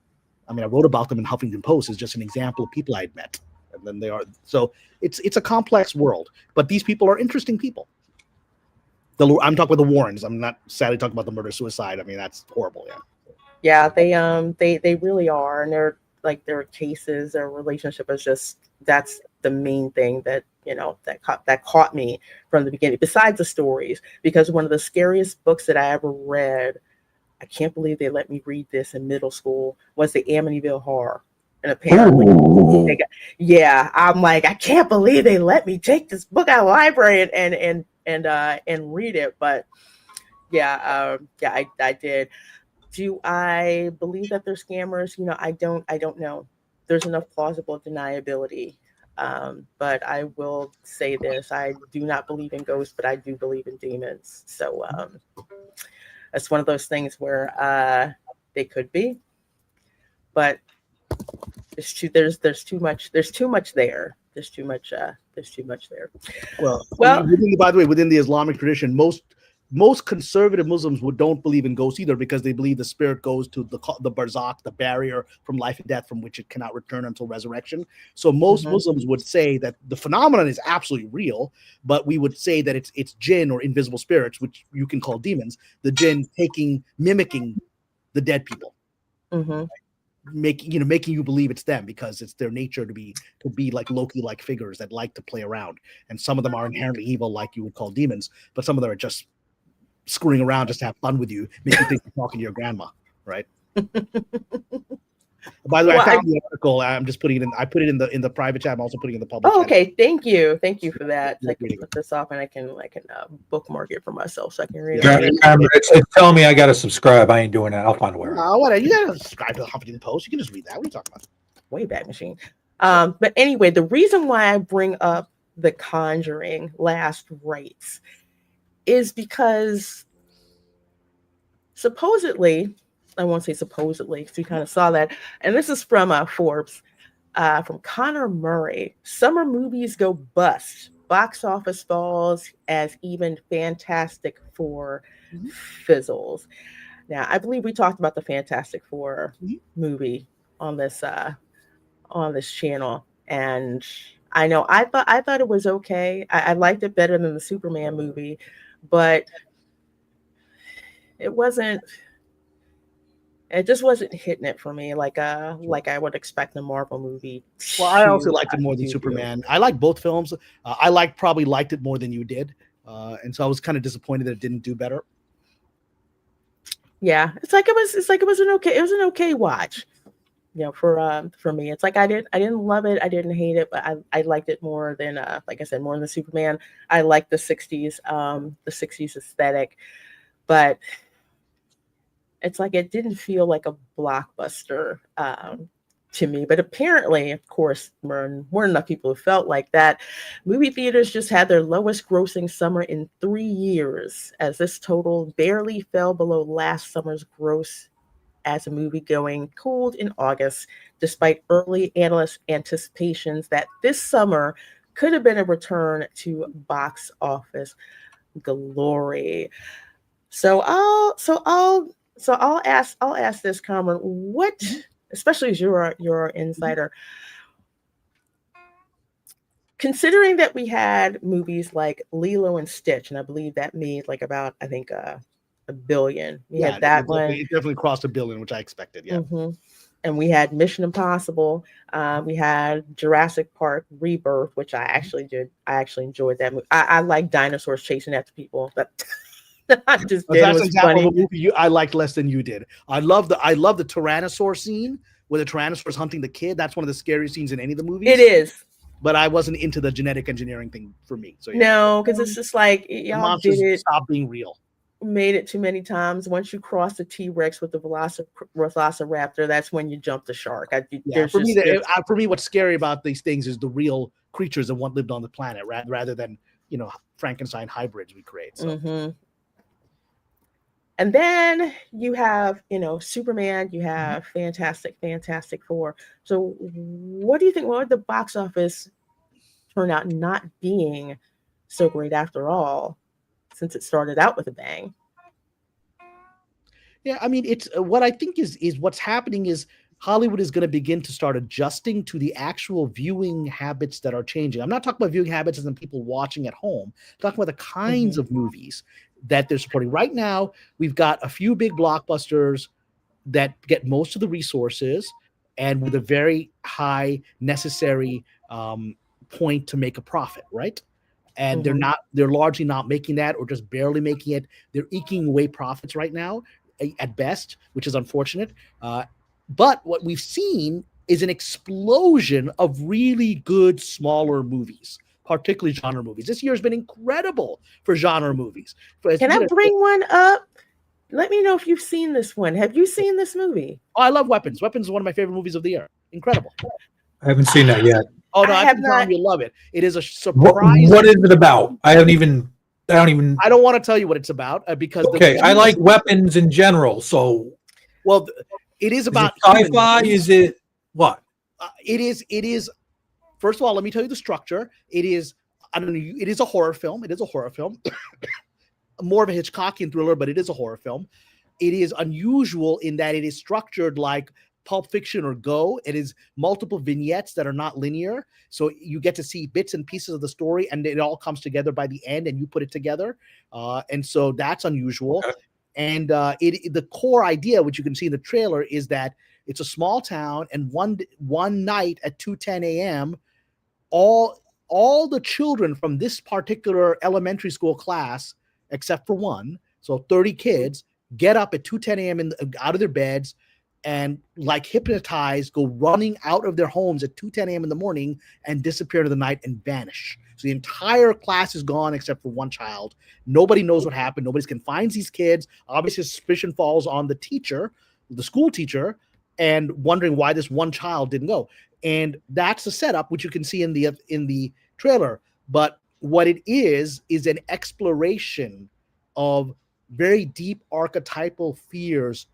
I wrote about them in Huffington Post as just an example of people I'd met, and then they are. So it's a complex world, but these people are interesting people. I'm talking about the Warrens. I'm not sadly talking about the murder suicide. I mean, that's horrible. Yeah, they really are, and they're like their cases, their relationship is just, that's the main thing that that caught me from the beginning, besides the stories, because one of the scariest books that I ever read, I can't believe they let me read this in middle school, was the Amityville Horror. And apparently I'm like, I can't believe they let me take this book out of the library and read it. But I did. Do I believe that they're scammers? I don't know. There's enough plausible deniability. But I will say this, I do not believe in ghosts, but I do believe in demons. So it's one of those things where they could be, but there's too much there. There's too much there. Well, by the way, within the Islamic tradition, most conservative Muslims don't believe in ghosts either, because they believe the spirit goes to the barzakh, the barrier from life and death, from which it cannot return until resurrection. So most Muslims would say that the phenomenon is absolutely real, but we would say that it's jinn or invisible spirits, which you can call demons. The jinn mimicking the dead people, making you believe it's them, because it's their nature to be like Loki-like figures that like to play around. And some of them are inherently evil, like you would call demons, but some of them are just screwing around just to have fun with you, make you think you're talking to your grandma, right? By the way, Well, I found the article. I'm just putting it in. I put it in the private chat. I'm also putting it in the public. Oh, chat. okay. Thank you for that. You're I can reading. put this off and I can bookmark it for myself so I can read Yeah, it. it's telling me I got to subscribe. I ain't doing that. I'll find a way. No, whatever. You gotta subscribe to the Huffington Post. You can just read that. What are you talking about? Wayback Machine. But anyway, the reason why I bring up The Conjuring Last Rites is because supposedly, I won't say supposedly because we kind of saw that, and this is from Forbes, from Connor Murray. Summer movies go bust. Box office falls as even Fantastic Four fizzles. Now, I believe we talked about the Fantastic Four movie on this channel, and I know I thought it was okay. I liked it better than the Superman movie, but it just wasn't hitting it for me like I would expect a Marvel movie. Well, I also liked it more than Superman. I like both films. I probably liked it more than you did, and so I was kind of disappointed that it didn't do better. Yeah, it was an okay watch. For me, it's like I didn't love it, I didn't hate it, but I liked it more than like I said, more than the Superman. I like the 60s aesthetic, but it's like it didn't feel like a blockbuster to me. But apparently, of course, more than enough people who felt like that. Movie theaters just had their lowest grossing summer in 3 years, as this total barely fell below last summer's gross as a movie going cooled in August, despite early analyst anticipations that this summer could have been a return to box office glory. So I'll ask this, Kamran, what, especially as you're an insider, considering that we had movies like Lilo and Stitch, and I believe that made like about, I think, $1 billion. We had that one. It definitely crossed $1 billion, which I expected. Yeah. And we had Mission Impossible. We had Jurassic Park Rebirth, which I actually did. I actually enjoyed that movie. I like dinosaurs chasing after people, but I just did. That's It was example funny. of a movie I liked less than you did. I love the Tyrannosaur scene where the Tyrannosaur is hunting the kid. That's one of the scariest scenes in any of the movies. It is. But I wasn't into the genetic engineering thing for me. So yeah. No, because it's just like The y'all monsters did it. stop being real. Made it too many times. Once you cross the T-Rex with the Velociraptor, that's when you jump the shark. For me, what's scary about these things is the real creatures that once lived on the planet, rather than Frankenstein hybrids we create. So. And then you have Superman. You have Fantastic Four. So what do you think? What would the box office turn out not being so great after all, since it started out with a bang? Yeah, I mean, it's what I think is what's happening is Hollywood is going to begin to start adjusting to the actual viewing habits that are changing. I'm not talking about viewing habits as in people watching at home. I'm talking about the kinds of movies that they're supporting. Right now, we've got a few big blockbusters that get most of the resources and with a very high necessary point to make a profit, right? And they're largely not making that, or just barely making it. They're eking away profits right now at best, which is unfortunate. But what we've seen is an explosion of really good smaller movies, particularly genre movies. This year has been incredible for genre movies. Can I bring one up? Let me know if you've seen this one. Have you seen this movie? Oh, I love Weapons. Weapons is one of my favorite movies of the year. Incredible. I haven't seen that yet. Oh no, I have not. You love it. It is a surprise. What is it about? I don't even. I don't want to tell you what it's about because. Okay, I like weapons in general. So. Well, it is about sci-fi. Is it what? It is. First of all, let me tell you the structure. It is. I don't know. It is a horror film. It is a horror film. More of a Hitchcockian thriller, but it is a horror film. It is unusual in that it is structured like Pulp Fiction or Go. It is multiple vignettes that are not linear. So you get to see bits and pieces of the story and it all comes together by the end and you put it together. And so that's unusual. Okay. And the core idea, which you can see in the trailer, is that it's a small town and one night at 2:10 a.m., all the children from this particular elementary school class, except for one, so 30 kids, get up at 2:10 a.m. out of their beds, and like hypnotized, go running out of their homes at 2:10 a.m. in the morning and disappear into the night and vanish. So the entire class is gone except for one child. Nobody knows what happened. Nobody can find these kids. Obviously, suspicion falls on the teacher, the school teacher, and wondering why this one child didn't go. And that's the setup, which you can see in the trailer. But what it is an exploration of very deep archetypal fears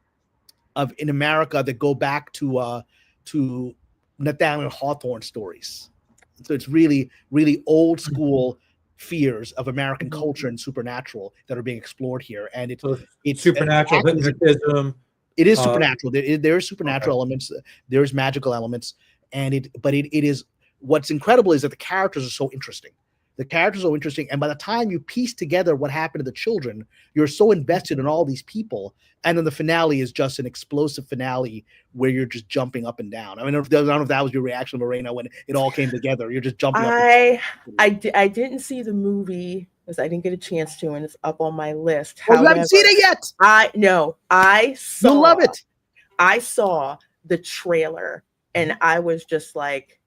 of in America that go back to Nathaniel Hawthorne stories. So it's really, really old school fears of American culture and supernatural that are being explored here. And it's supernatural hypnotism. It is supernatural. There are supernatural elements. There's magical elements, and it is what's incredible is that the characters are so interesting. The characters are interesting, and by the time you piece together what happened to the children, you're so invested in all these people. And then the finale is just an explosive finale where you're just jumping up and down. I mean, I don't know if that was your reaction, Lorena, when it all came together. You're just jumping up and down. I didn't see the movie because I didn't get a chance to, and it's up on my list. Oh, you haven't seen it yet? I saw. You'll love it. I saw the trailer, and I was just like,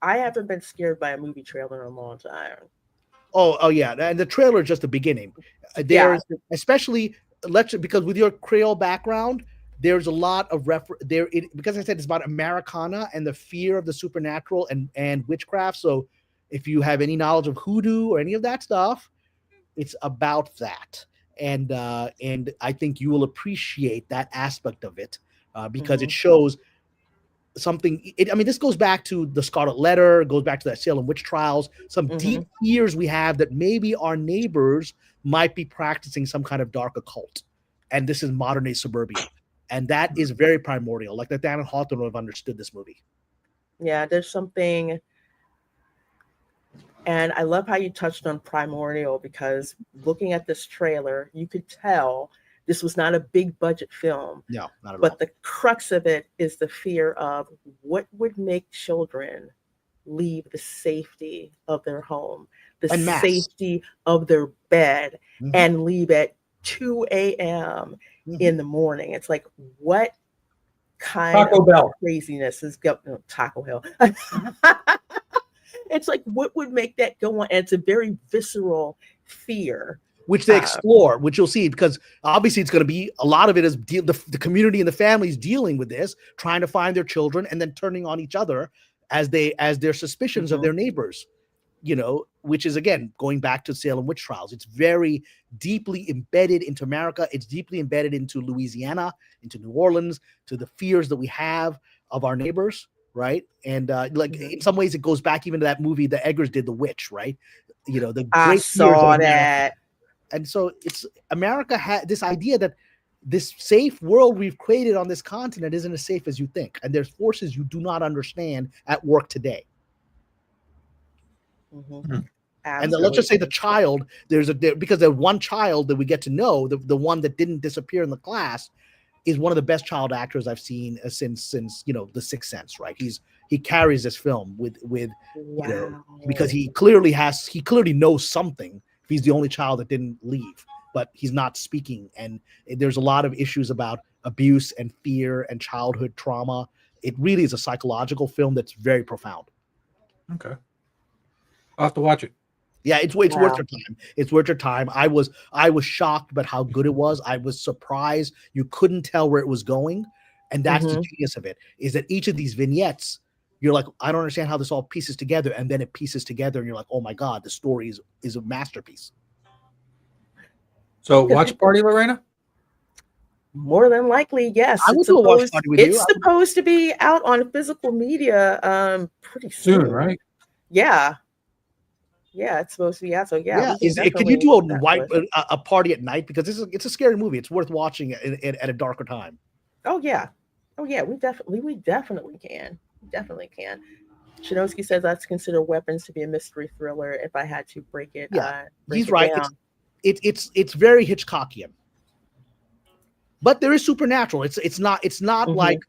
I haven't been scared by a movie trailer in a long time. Oh yeah, and the trailer is just the beginning. Especially because with your Creole background, there's a lot of because I said it's about Americana and the fear of the supernatural and witchcraft. So if you have any knowledge of hoodoo or any of that stuff, it's about that. And I think you will appreciate that aspect of it because it shows something. This goes back to the Scarlet Letter, goes back to that Salem witch trials, some deep fears we have that maybe our neighbors might be practicing some kind of dark occult. And this is modern day suburbia. And that is very primordial. Like Nathaniel Hawthorne would have understood this movie. Yeah, there's something. And I love how you touched on primordial, because looking at this trailer, you could tell this was not a big budget film. No, not at all. But the crux of it is the fear of what would make children leave the safety of their home, the safety of their bed, and leave at 2 a.m. in the morning. It's like, what kind Taco of Bell craziness is Taco Hill? It's like, what would make that go on? And it's a very visceral fear. Which they explore, which you'll see, because obviously it's going to be a lot of it is the community and the families dealing with this, trying to find their children and then turning on each other as their suspicions of their neighbors, which is, again, going back to Salem witch trials. It's very deeply embedded into America. It's deeply embedded into Louisiana, into New Orleans, to the fears that we have of our neighbors, right? And in some ways it goes back even to that movie that Eggers did, The Witch, right? The I saw that. And so it's America had this idea that this safe world we've created on this continent isn't as safe as you think. And there's forces you do not understand at work today. And let's just say the child, because the one child that we get to know, the one that didn't disappear in the class, is one of the best child actors I've seen since The Sixth Sense, right? He carries this film with because he clearly knows something. He's the only child that didn't leave, but he's not speaking. And there's a lot of issues about abuse and fear and childhood trauma. It really is a psychological film that's very profound. Okay. I'll have to watch it. Yeah, it's worth your time. It's worth your time. I was shocked about how good it was. I was surprised. You couldn't tell where it was going. And that's the genius of it, is that each of these vignettes, you're like, I don't understand how this all pieces together. And then it pieces together and you're like, oh my God, the story is a masterpiece. So watch party, Lorena? More than likely, yes. I will do a watch party with you. It's supposed to be out on physical media pretty soon, right? Yeah. Yeah, it's supposed to be out. So yeah. Can you do a party at night? Because it's a scary movie. It's worth watching at a darker time. Oh yeah. We definitely can. Definitely can. Chinosky says that's considered Weapons to be a mystery thriller. If I had to break it, he's right. It's very Hitchcockian, but there is supernatural. It's not like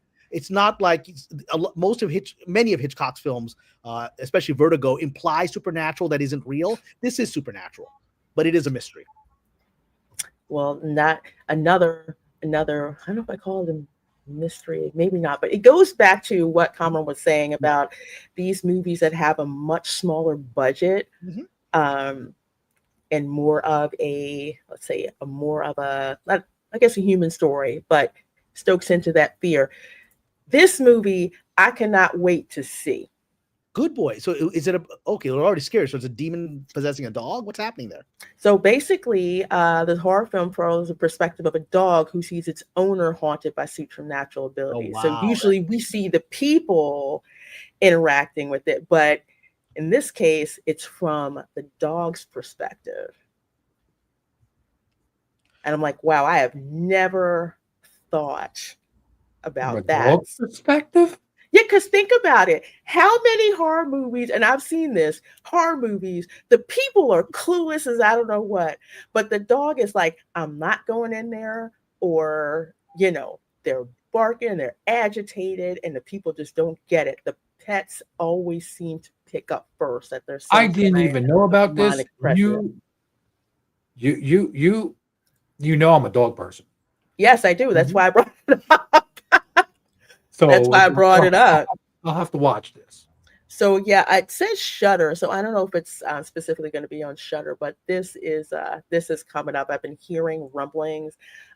many of Hitchcock's films, especially Vertigo, imply supernatural that isn't real. This is supernatural, but it is a mystery. Well, not another. I don't know if I call them mystery, maybe not, but it goes back to what Kamran was saying about these movies that have a much smaller budget, and more of a, let's say, a more of a, I guess, a human story, but stokes into that fear. This movie, I cannot wait to see. Good Boy. So is it okay? We're already scared. So it's a demon possessing a dog. What's happening there? So basically, the horror film follows the perspective of a dog who sees its owner haunted by supernatural abilities. wow. So usually we see the people interacting with it, but in this case, it's from the dog's perspective. And I'm like, wow, I have never thought about that. Dog's perspective? Yeah, because think about it. How many horror movies, and I've seen this, horror movies, the people are clueless as I don't know what, but the dog is like, I'm not going in there, or, you know, they're barking, they're agitated, and the people just don't get it. The pets always seem to pick up first that there's I didn't even know about this. You know I'm a dog person. Yes, I do. That's why I brought it up. So that's why I brought it up. I'll have to watch this. So yeah, it says Shudder. So I don't know if it's specifically going to be on Shudder, but this is coming up. I've been hearing rumblings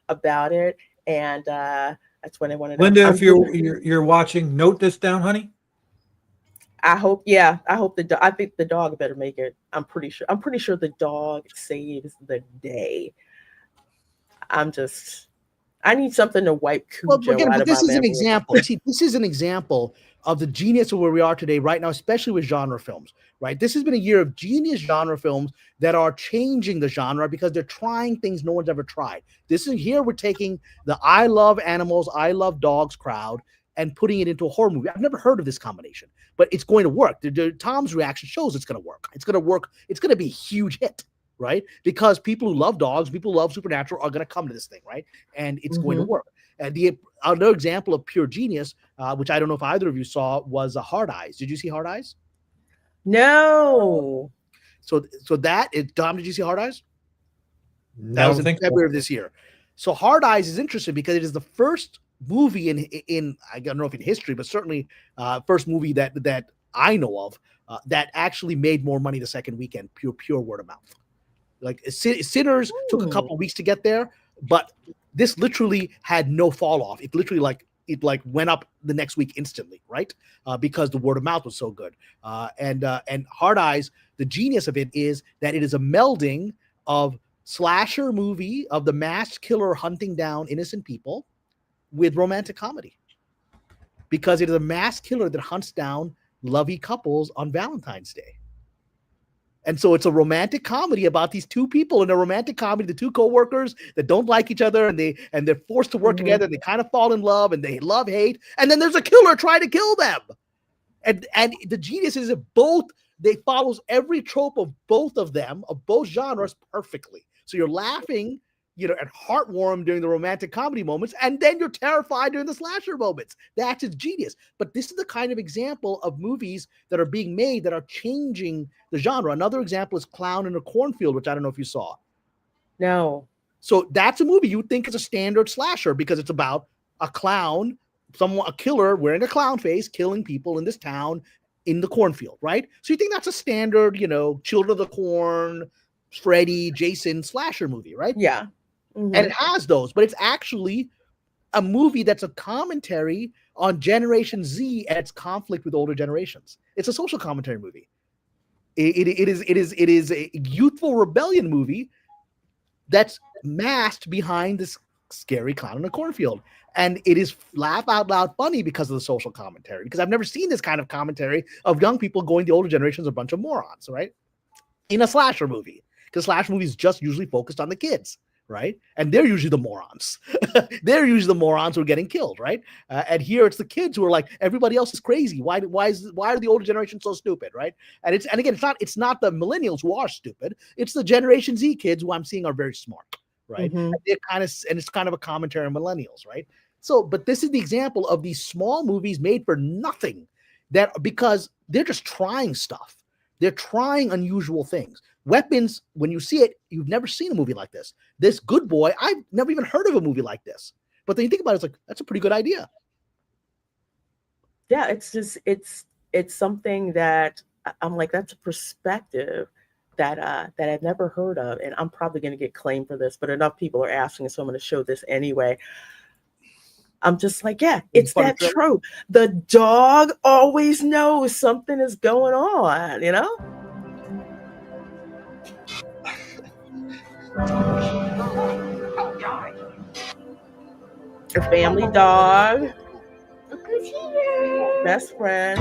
about it, and that's when I wanted to. Linda, if you're watching, note this down, honey. I hope. Yeah, I hope I think the dog better make it. I'm pretty sure the dog saves the day. I need something to wipe Cujo out of my memory. This is an example. See, this is an example of the genius of where we are today, right now, especially with genre films, right? This has been a year of genius genre films that are changing the genre because they're trying things no one's ever tried. Here we're taking the I love animals, I love dogs crowd and putting it into a horror movie. I've never heard of this combination, but it's going to work. Tom's reaction shows it's going to work. It's going to work. It's going to be a huge hit. Right? Because people who love dogs, people who love supernatural are going to come to this thing, right? And it's going to work. And another example of pure genius, which I don't know if either of you saw, was Hard Eyes. Did you see Hard Eyes? No. So that is, Dom, did you see Hard Eyes? No, that was in February of this year. So Hard Eyes is interesting because it is the first movie in I don't know if in history, but certainly first movie that I know of that actually made more money the second weekend, pure word of mouth. Like Sinners took a couple of weeks to get there, but this literally had no fall off. It literally went up the next week instantly, right? Because the word of mouth was so good. And Hard Eyes, the genius of it is that it is a melding of slasher movie of the masked killer hunting down innocent people with romantic comedy, because it is a masked killer that hunts down lovey couples on Valentine's Day. And so it's a romantic comedy about these two people in a romantic comedy, the two co-workers that don't like each other, and they're forced to work together. They kind of fall in love, and they love hate. And then there's a killer trying to kill them. And the genius is that they follows every trope of both of them, of both genres, perfectly. So you're laughing, and heartwarmed during the romantic comedy moments, and then you're terrified during the slasher moments. That's its genius. But this is the kind of example of movies that are being made that are changing the genre. Another example is Clown in a Cornfield, which I don't know if you saw. No. So that's a movie you would think is a standard slasher because it's about a clown, a killer wearing a clown face, killing people in this town in the cornfield, right? So you think that's a standard, Children of the Corn, Freddy, Jason slasher movie, right? Yeah. And it has those, but it's actually a movie that's a commentary on Generation Z and its conflict with older generations. It's a social commentary movie. It is a youthful rebellion movie that's masked behind this scary clown in a cornfield. And it is laugh out loud funny because of the social commentary, because I've never seen this kind of commentary of young people going the older generations a bunch of morons, right? In a slasher movie, because slasher movies just usually focused on the kids. Right? And they're usually the morons. They're usually the morons who are getting killed, right? And here it's the kids who are like, everybody else is crazy. Why are the older generation so stupid, right? And again, it's not the millennials who are stupid. It's the Generation Z kids who I'm seeing are very smart, right? And it's kind of a commentary on millennials, right? So, but this is the example of these small movies made for nothing, because they're just trying stuff. They're trying unusual things. Weapons, when you see it, you've never seen a movie like this. This Good Boy, I've never even heard of a movie like this. But then you think about it, it's like that's a pretty good idea. Yeah, it's just it's something that I'm like, that's a perspective that I've never heard of, and I'm probably going to get claimed for this, but enough people are asking, so I'm going to show this anyway. I'm just like, yeah, it's that trope. The dog always knows something is going on, you know? A family dog. Look who's here. Best friend.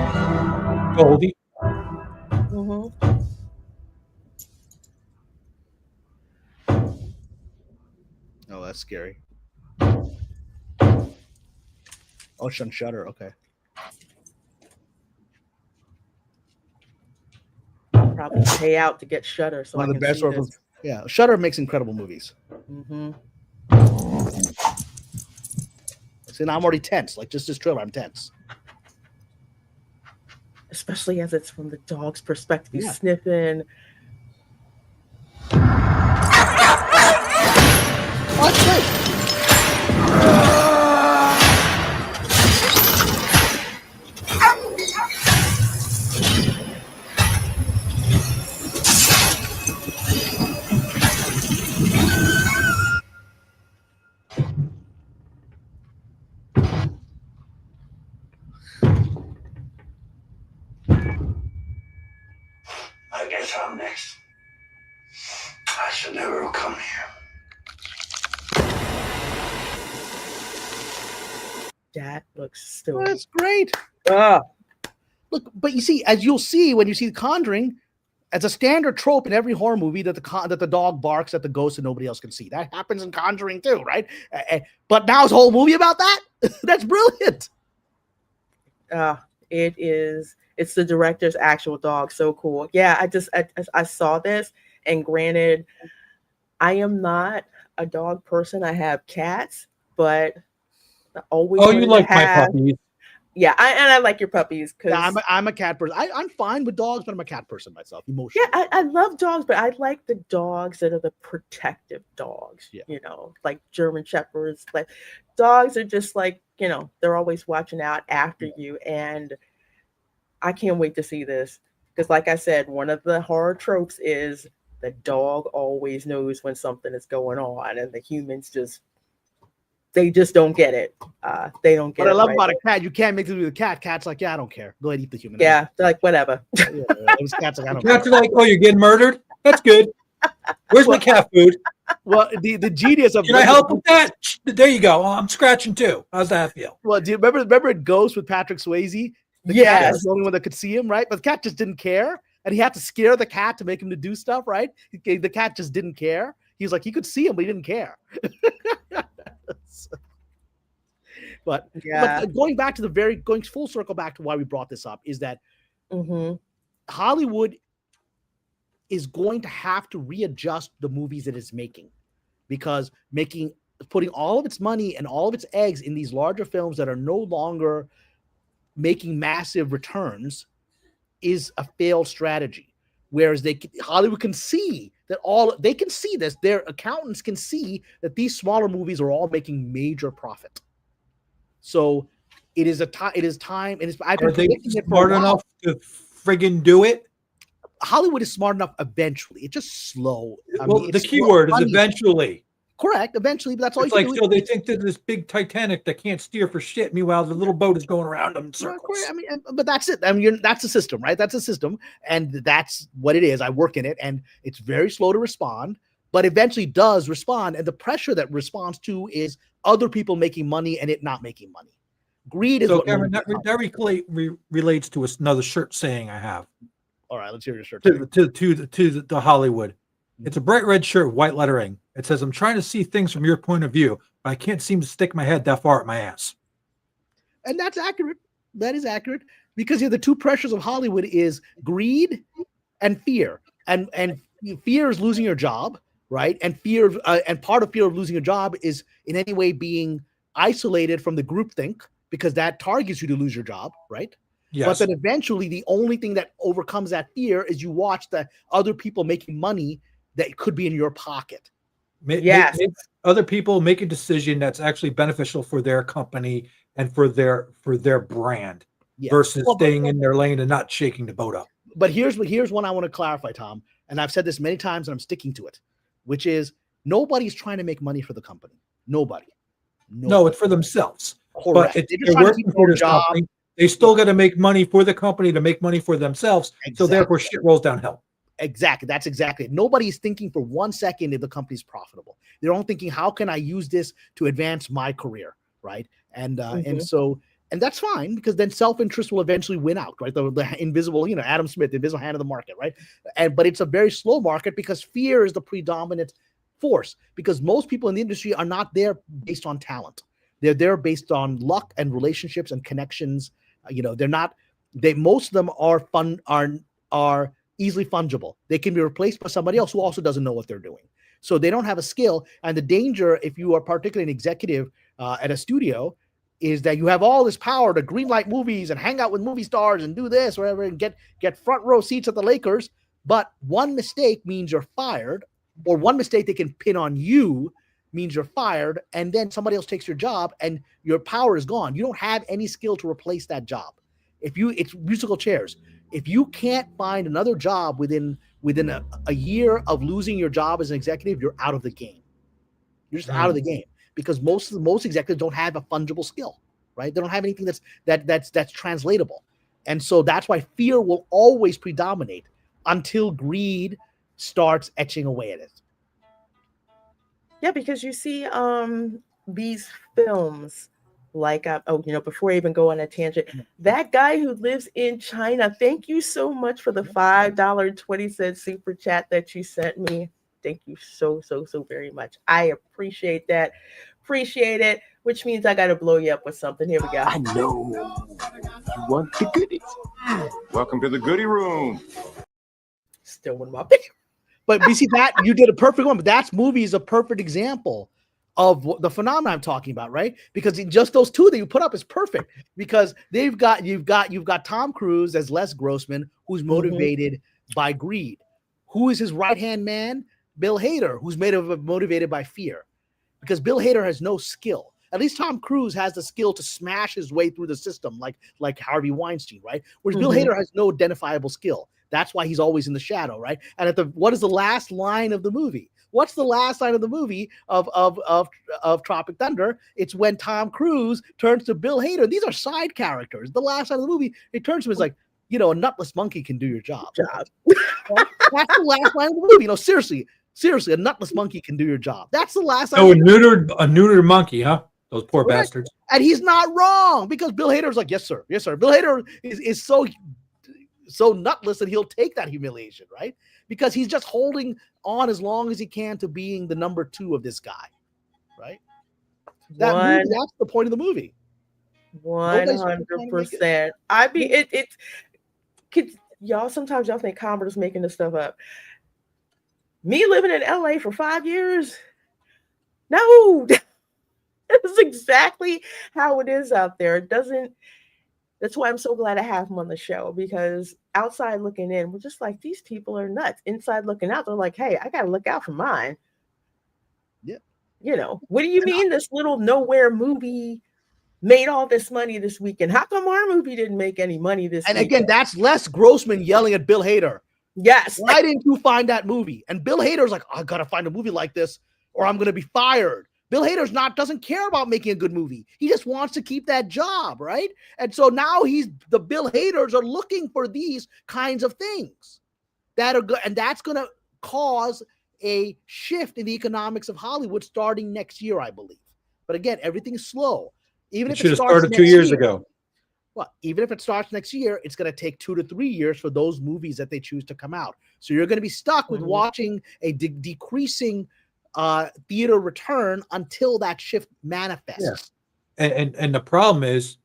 Goldie. Mm-hmm. Oh, that's scary. Oh, it's on Shudder. Okay. I'll probably pay out to get Shudder. So One I of the can best see horror. this. Yeah, Shudder makes incredible movies. Mm-hmm. See, now I'm already tense. Like just this trailer, I'm tense. Especially as it's from the dog's perspective. He's Yeah. sniffing. Oh, that's great. I guess I'm next. I should never have come here. That looks so. That's great. Ah. Look, but you see, as you'll see when you see The Conjuring, as a standard trope in every horror movie that the dog barks at the ghost and nobody else can see. That happens in Conjuring too, right? But now it's a whole movie about that. That's brilliant. It is. It's the director's actual dog. So cool. Yeah, I saw this, and granted, I am not a dog person. I have cats, but I always. Oh, you like my puppies? Yeah, I like your puppies because I'm a cat person. I'm fine with dogs, but I'm a cat person myself. Emotionally. Yeah, I love dogs, but I like the dogs that are the protective dogs. Yeah. You know, like German Shepherds. Like dogs are just like, you know, they're always watching out after you, and I can't wait to see this because, like I said, one of the horror tropes is the dog always knows when something is going on, and the humans they just don't get it. They don't get it. What I love right about away. a cat, you can't make it with a cat. Cat's like, yeah, I don't care. Go ahead, eat the human. Yeah, they're like whatever. Yeah, those cats like, I don't Cats care. are like, oh, you're getting murdered? That's good. Where's my cat food? Well, the genius of Can I help with that? There you go. I'm scratching too. How's that feel? Well, do you remember in Ghost with Patrick Swayze? The cat Yes. was the only one that could see him, right? But the cat just didn't care, and he had to scare the cat to make him to do stuff, right? The cat just didn't care. He was like, he could see him, but he didn't care. But going full circle back to why we brought this up is that Hollywood is going to have to readjust the movies it is making, because putting all of its money and all of its eggs in these larger films that are no longer making massive returns is a failed strategy. Whereas Hollywood can see that they can see this, their accountants can see that these smaller movies are all making major profit. So it is time. I've been Are they predicting it for a smart while. enough to friggin' do it? Hollywood is smart enough eventually. It's just slow. The key word is eventually. Correct. Eventually, but that's all It's you like, can do. so they think that this big Titanic that can't steer for shit. Meanwhile, the little boat is going around them in circles. I mean, but that's it. I mean, that's the system, right? That's a system, and that's what it is. I work in it, and it's very slow to respond, but eventually does respond. And the pressure that responds to is other people making money and it not making money. Greed is So, what Cameron, that relates to another shirt saying I have. All right, let's hear your shirt. To the Hollywood. It's a bright red shirt, white lettering. It says, "I'm trying to see things from your point of view, but I can't seem to stick my head that far at my ass." And that's accurate. That is accurate, because the two pressures of Hollywood is greed and fear. And fear is losing your job, right? And and part of fear of losing your job is in any way being isolated from the groupthink, because that targets you to lose your job, right? Yes. But then eventually the only thing that overcomes that fear is you watch the other people making money that could be in your pocket. Yes. Make other people make a decision that's actually beneficial for their company and for their brand versus staying in their lane and not shaking the boat up. But here's one I want to clarify, Tom, and I've said this many times and I'm sticking to it, which is nobody's trying to make money for the company. Nobody. No, it's for themselves. Correct. But they're working for this company. They still got to make money for the company to make money for themselves. So therefore, shit rolls downhill. Exactly. That's exactly it. Nobody's thinking for 1 second if the company's profitable. They're all thinking, how can I use this to advance my career, right? And that's fine, because then self-interest will eventually win out, right? The invisible, Adam Smith, the invisible hand of the market, right? But it's a very slow market because fear is the predominant force, because most people in the industry are not there based on talent. They're there based on luck and relationships and connections. Most of them are easily fungible. They can be replaced by somebody else who also doesn't know what they're doing. So they don't have a skill. And the danger, if you are particularly an executive at a studio, is that you have all this power to greenlight movies and hang out with movie stars and do this, whatever, and get front row seats at the Lakers. But one mistake means you're fired, or one mistake they can pin on you means you're fired, and then somebody else takes your job and your power is gone. You don't have any skill to replace that job. It's musical chairs. If you can't find another job within a year of losing your job as an executive, you're out of the game. You're just out of the game, because most executives don't have a fungible skill, right? They don't have anything that's translatable. And so that's why fear will always predominate until greed starts etching away at it. Yeah, because you see these films like before I even go on a tangent, that guy who lives in China, thank you so much for the $5.20 super chat that you sent me. Thank you so very much. I appreciate that. Appreciate it, which means I got to blow you up with something. Here we go. I know you want the goodies. Welcome to the goodie room. Still one of my favorite. But you see that you did a perfect one. But that movie is a perfect example of the phenomenon I'm talking about, right? Because in just those two that you put up is perfect, because you've got Tom Cruise as Les Grossman, who's motivated by greed. Who is his right-hand man? Bill Hader, who's motivated by fear, because Bill Hader has no skill. At least Tom Cruise has the skill to smash his way through the system, like Harvey Weinstein, right? Whereas Bill Hader has no identifiable skill. That's why he's always in the shadow, right? And what is the last line of the movie? What's the last line of the movie of Tropic Thunder? It's when Tom Cruise turns to Bill Hader. These are side characters. The last line of the movie, it turns to him, is like, a nutless monkey can do your job. That's the last line of the movie. Seriously, a nutless monkey can do your job. That's the last line. So a neutered monkey, huh? Those poor bastards. And he's not wrong, because Bill Hader's like, yes, sir. Yes, sir. Bill Hader is so nutless that he'll take that humiliation, right? Because he's just holding on as long as he can to being the number two of this guy, right? That's the point of the movie. 100%. I mean, y'all, sometimes y'all think Commodore's making this stuff up. Me living in LA for 5 years? No, that's exactly how it is out there. It doesn't. That's why I'm so glad I have him on the show, because outside looking in, we're just like, these people are nuts. Inside looking out, they're like, hey, I got to look out for mine. Yeah. What do you mean this little nowhere movie made all this money this weekend? How come our movie didn't make any money this weekend? And again, that's Les Grossman yelling at Bill Hader. Yes. Why didn't you find that movie? And Bill Hader's like, I got to find a movie like this or I'm going to be fired. Bill Hader's doesn't care about making a good movie. He just wants to keep that job, right? And so now the Bill Haders are looking for these kinds of things that are good, and that's going to cause a shift in the economics of Hollywood starting next year, I believe. But again, everything is slow. Even if it starts started 2 years ago. Well, even if it starts next year, it's going to take 2 to 3 years for those movies that they choose to come out. So you're going to be stuck with watching a decreasing theater return until that shift manifests. Yeah. And the problem is,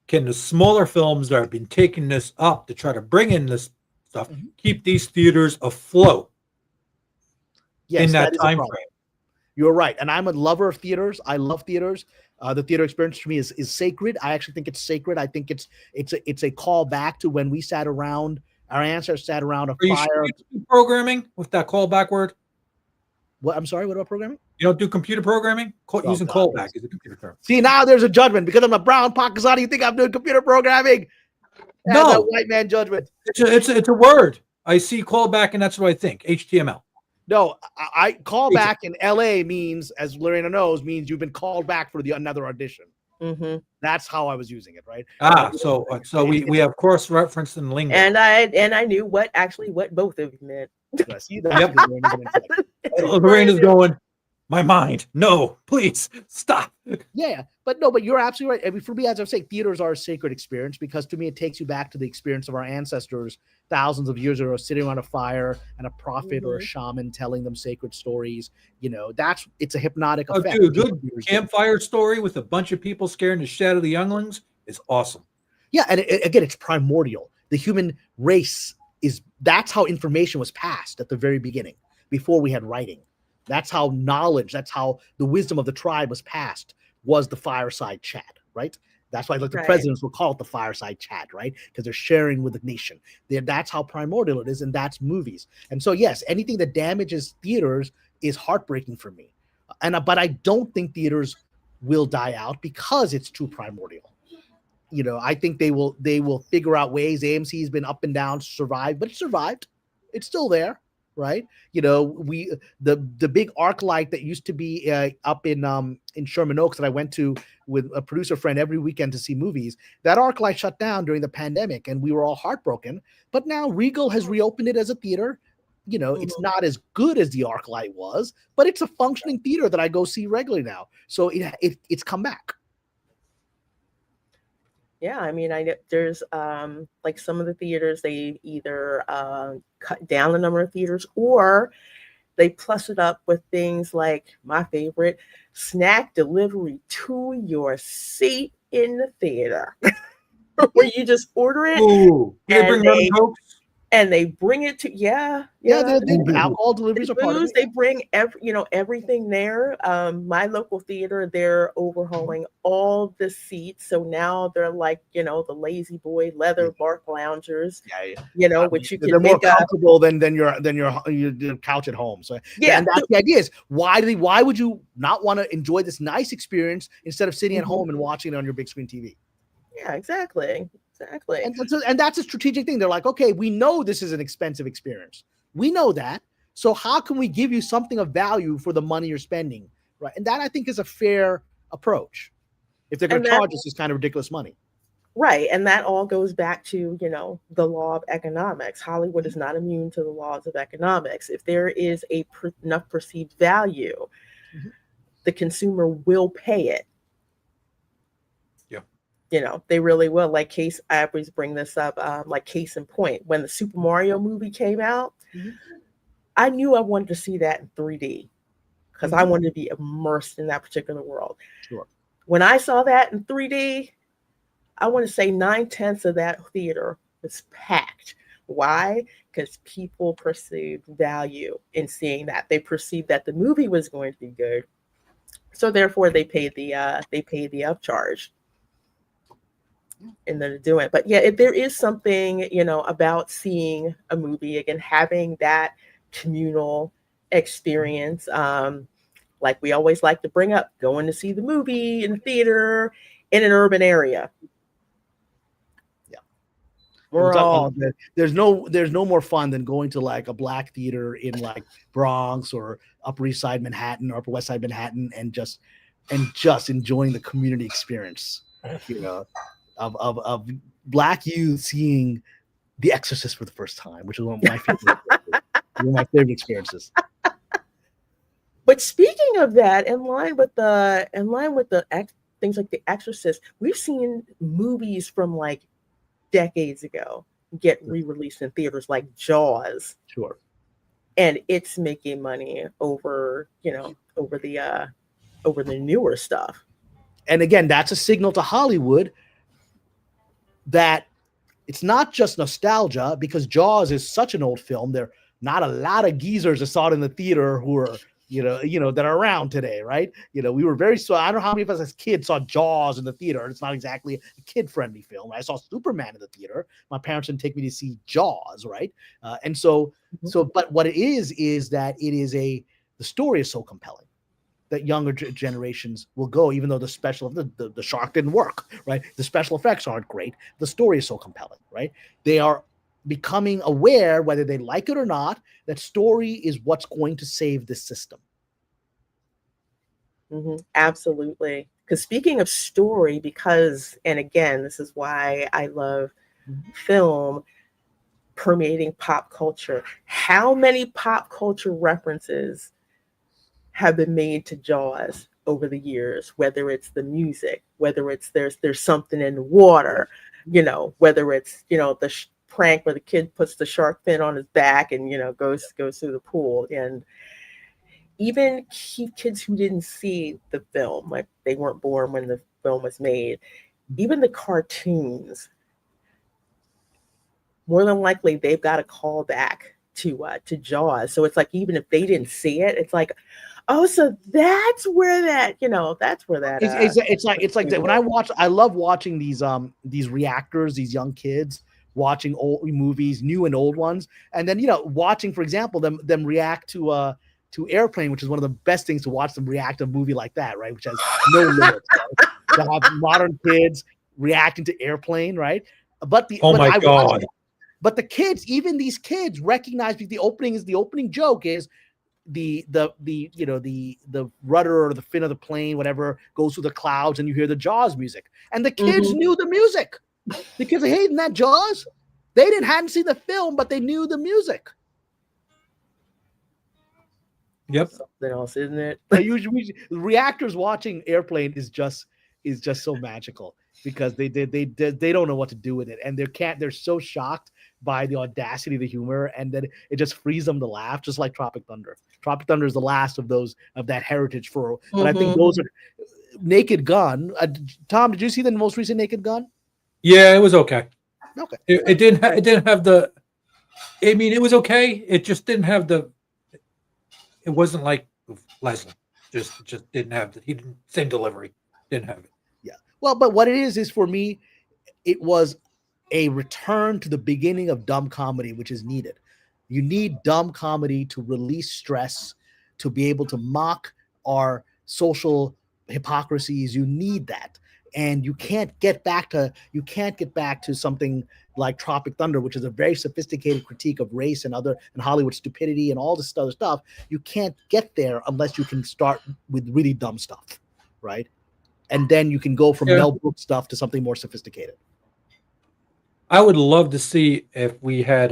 can the smaller films that have been taking this up to try to bring in this stuff keep these theaters afloat in that time frame? You're right. And I'm a lover of theaters. I love theaters. The theater experience for me is sacred. I actually think it's sacred. I think it's a call back to when we sat around, our ancestors sat around a fire. Programming with that callback word? What? I'm sorry. What about programming? You don't do computer programming? Using God, callback is a computer term. See, now there's a judgment because I'm a brown Pakistani. You think I'm doing computer programming? No. That's a white man judgment. It's a word. I see callback, and that's what I think. HTML. No, I call back in LA means, as Lorena knows, means you've been called back for another audition. Mm-hmm. That's how I was using it, right? So we have cross reference and lingo. And I knew what both of you meant. See, Yep. Lorena's going, my mind. No, please stop. Yeah, but you're absolutely right. I mean, for me, as I say, theaters are a sacred experience because to me, it takes you back to the experience of our ancestors thousands of years ago, sitting around a fire and a prophet or a shaman telling them sacred stories. You know, it's a hypnotic effect. Dude, good campfire story with a bunch of people scaring the shit out of the younglings is awesome. Yeah, and again, it's primordial. The human race that's how information was passed at the very beginning, before we had writing. That's how knowledge, that's how the wisdom of the tribe was passed, was the fireside chat, right? That's why the presidents will call it the fireside chat, right? Because they're sharing with the nation. That's how primordial it is, and that's movies. And so, yes, anything that damages theaters is heartbreaking for me. But I don't think theaters will die out because it's too primordial. You know, I think they will figure out ways. AMC has been up and down to survive, but it survived. It's still there, right? You know, the big arc light that used to be up in Sherman Oaks that I went to with a producer friend every weekend to see movies. That arc light shut down during the pandemic, and we were all heartbroken. But now Regal has reopened it as a theater. You know, it's not as good as the arc light was, but it's a functioning theater that I go see regularly now. So it's come back. Yeah, I mean, there's like some of the theaters, they either cut down the number of theaters or they plus it up with things like my favorite, snack delivery to your seat in the theater, where you just order it. Ooh, they bring rum and cokes? And they bring it to they alcohol deliveries are part of it. They bring everything there. My local theater, they're overhauling all the seats, so now they're like the lazy boy leather bark loungers. Which you can they're more make comfortable than your couch at home. So and that's the idea is why would you not want to enjoy this nice experience instead of sitting at home and watching it on your big screen TV? Yeah, exactly. And that's a strategic thing. They're like, okay, we know this is an expensive experience. We know that. So how can we give you something of value for the money you're spending? Right. And that I think is a fair approach. If they're going to charge us this kind of ridiculous money. Right. And that all goes back to, the law of economics. Hollywood is not immune to the laws of economics. If there is enough perceived value, the consumer will pay it. They really will. Like I always bring this up, like case in point, when the Super Mario movie came out, I knew I wanted to see that in 3D because I wanted to be immersed in that particular world. Sure. When I saw that in 3D, I want to say 9/10 of that theater was packed. Why? Because people perceived value in seeing that. They perceived that the movie was going to be good, so therefore they paid the upcharge. And then do it. But yeah, there is something, about seeing a movie, again, having that communal experience. Like we always like to bring up, going to see the movie in the theater in an urban area. Yeah. There's no more fun than going to like a black theater in like Bronx or Upper East Side Manhattan or Upper West Side Manhattan and just enjoying the community experience, of black youth seeing The Exorcist for the first time, which is one of my favorite experiences. But speaking of that, in line with the things like The Exorcist, we've seen movies from like decades ago get re-released in theaters, like Jaws. Sure. And it's making money over the newer stuff. And again, that's a signal to Hollywood that it's not just nostalgia, because Jaws is such an old film. There are not a lot of geezers that saw it in the theater who are, that are around today, right? We were I don't know how many of us as kids saw Jaws in the theater. It's not exactly a kid-friendly film. I saw Superman in the theater. My parents didn't take me to see Jaws, right? But what it is that it is the the story is so compelling that younger generations will go, even though the shark didn't work, right? The special effects aren't great. The story is so compelling, right? They are becoming aware, whether they like it or not, that story is what's going to save this system. Absolutely. Because speaking of story, and again, this is why I love film permeating pop culture. How many pop culture references have been made to Jaws over the years? Whether it's the music, whether it's there's something in the water, whether it's the prank where the kid puts the shark fin on his back and goes through the pool. And even kids who didn't see the film, like they weren't born when the film was made, even the cartoons, more than likely they've got a call back to Jaws. So it's like, even if they didn't see it, it's like, oh, so that's where that it's like that. When I love watching these reactors, these young kids watching old movies, new and old ones, and then watching, for example, them react to Airplane, which is one of the best things to watch them react to a movie like that, right? Which has no limits. Right? To have modern kids reacting to Airplane, right? But the kids, even these kids, recognize the opening joke is the rudder or the fin of the plane, whatever, goes through the clouds, and you hear the Jaws music, and the kids knew the music because they hated that Jaws. They hadn't seen the film, but they knew the music. Yep. Something else, isn't it? Usually, reactors watching Airplane is just so magical because they don't know what to do with it, and they're so shocked by the audacity of the humor, and then it just frees them to laugh, just like Tropic Thunder. Tropic Thunder is the last of that heritage but I think those are Naked Gun. Tom, did you see the most recent Naked Gun? Yeah, it was okay. Okay. It didn't have the. I mean, it was okay. It just didn't have the. It wasn't like Leslie. Just didn't have the. He didn't same delivery. Didn't have it. Yeah. Well, but what it is for me, it was a return to the beginning of dumb comedy, which is needed. You need dumb comedy to release stress, to be able to mock our social hypocrisies. You need that. And you can't get back to something like Tropic Thunder, which is a very sophisticated critique of race and Hollywood stupidity and all this other stuff. You can't get there unless you can start with really dumb stuff, right? And then you can go from Mel Brooks stuff to something more sophisticated. I would love to see if we had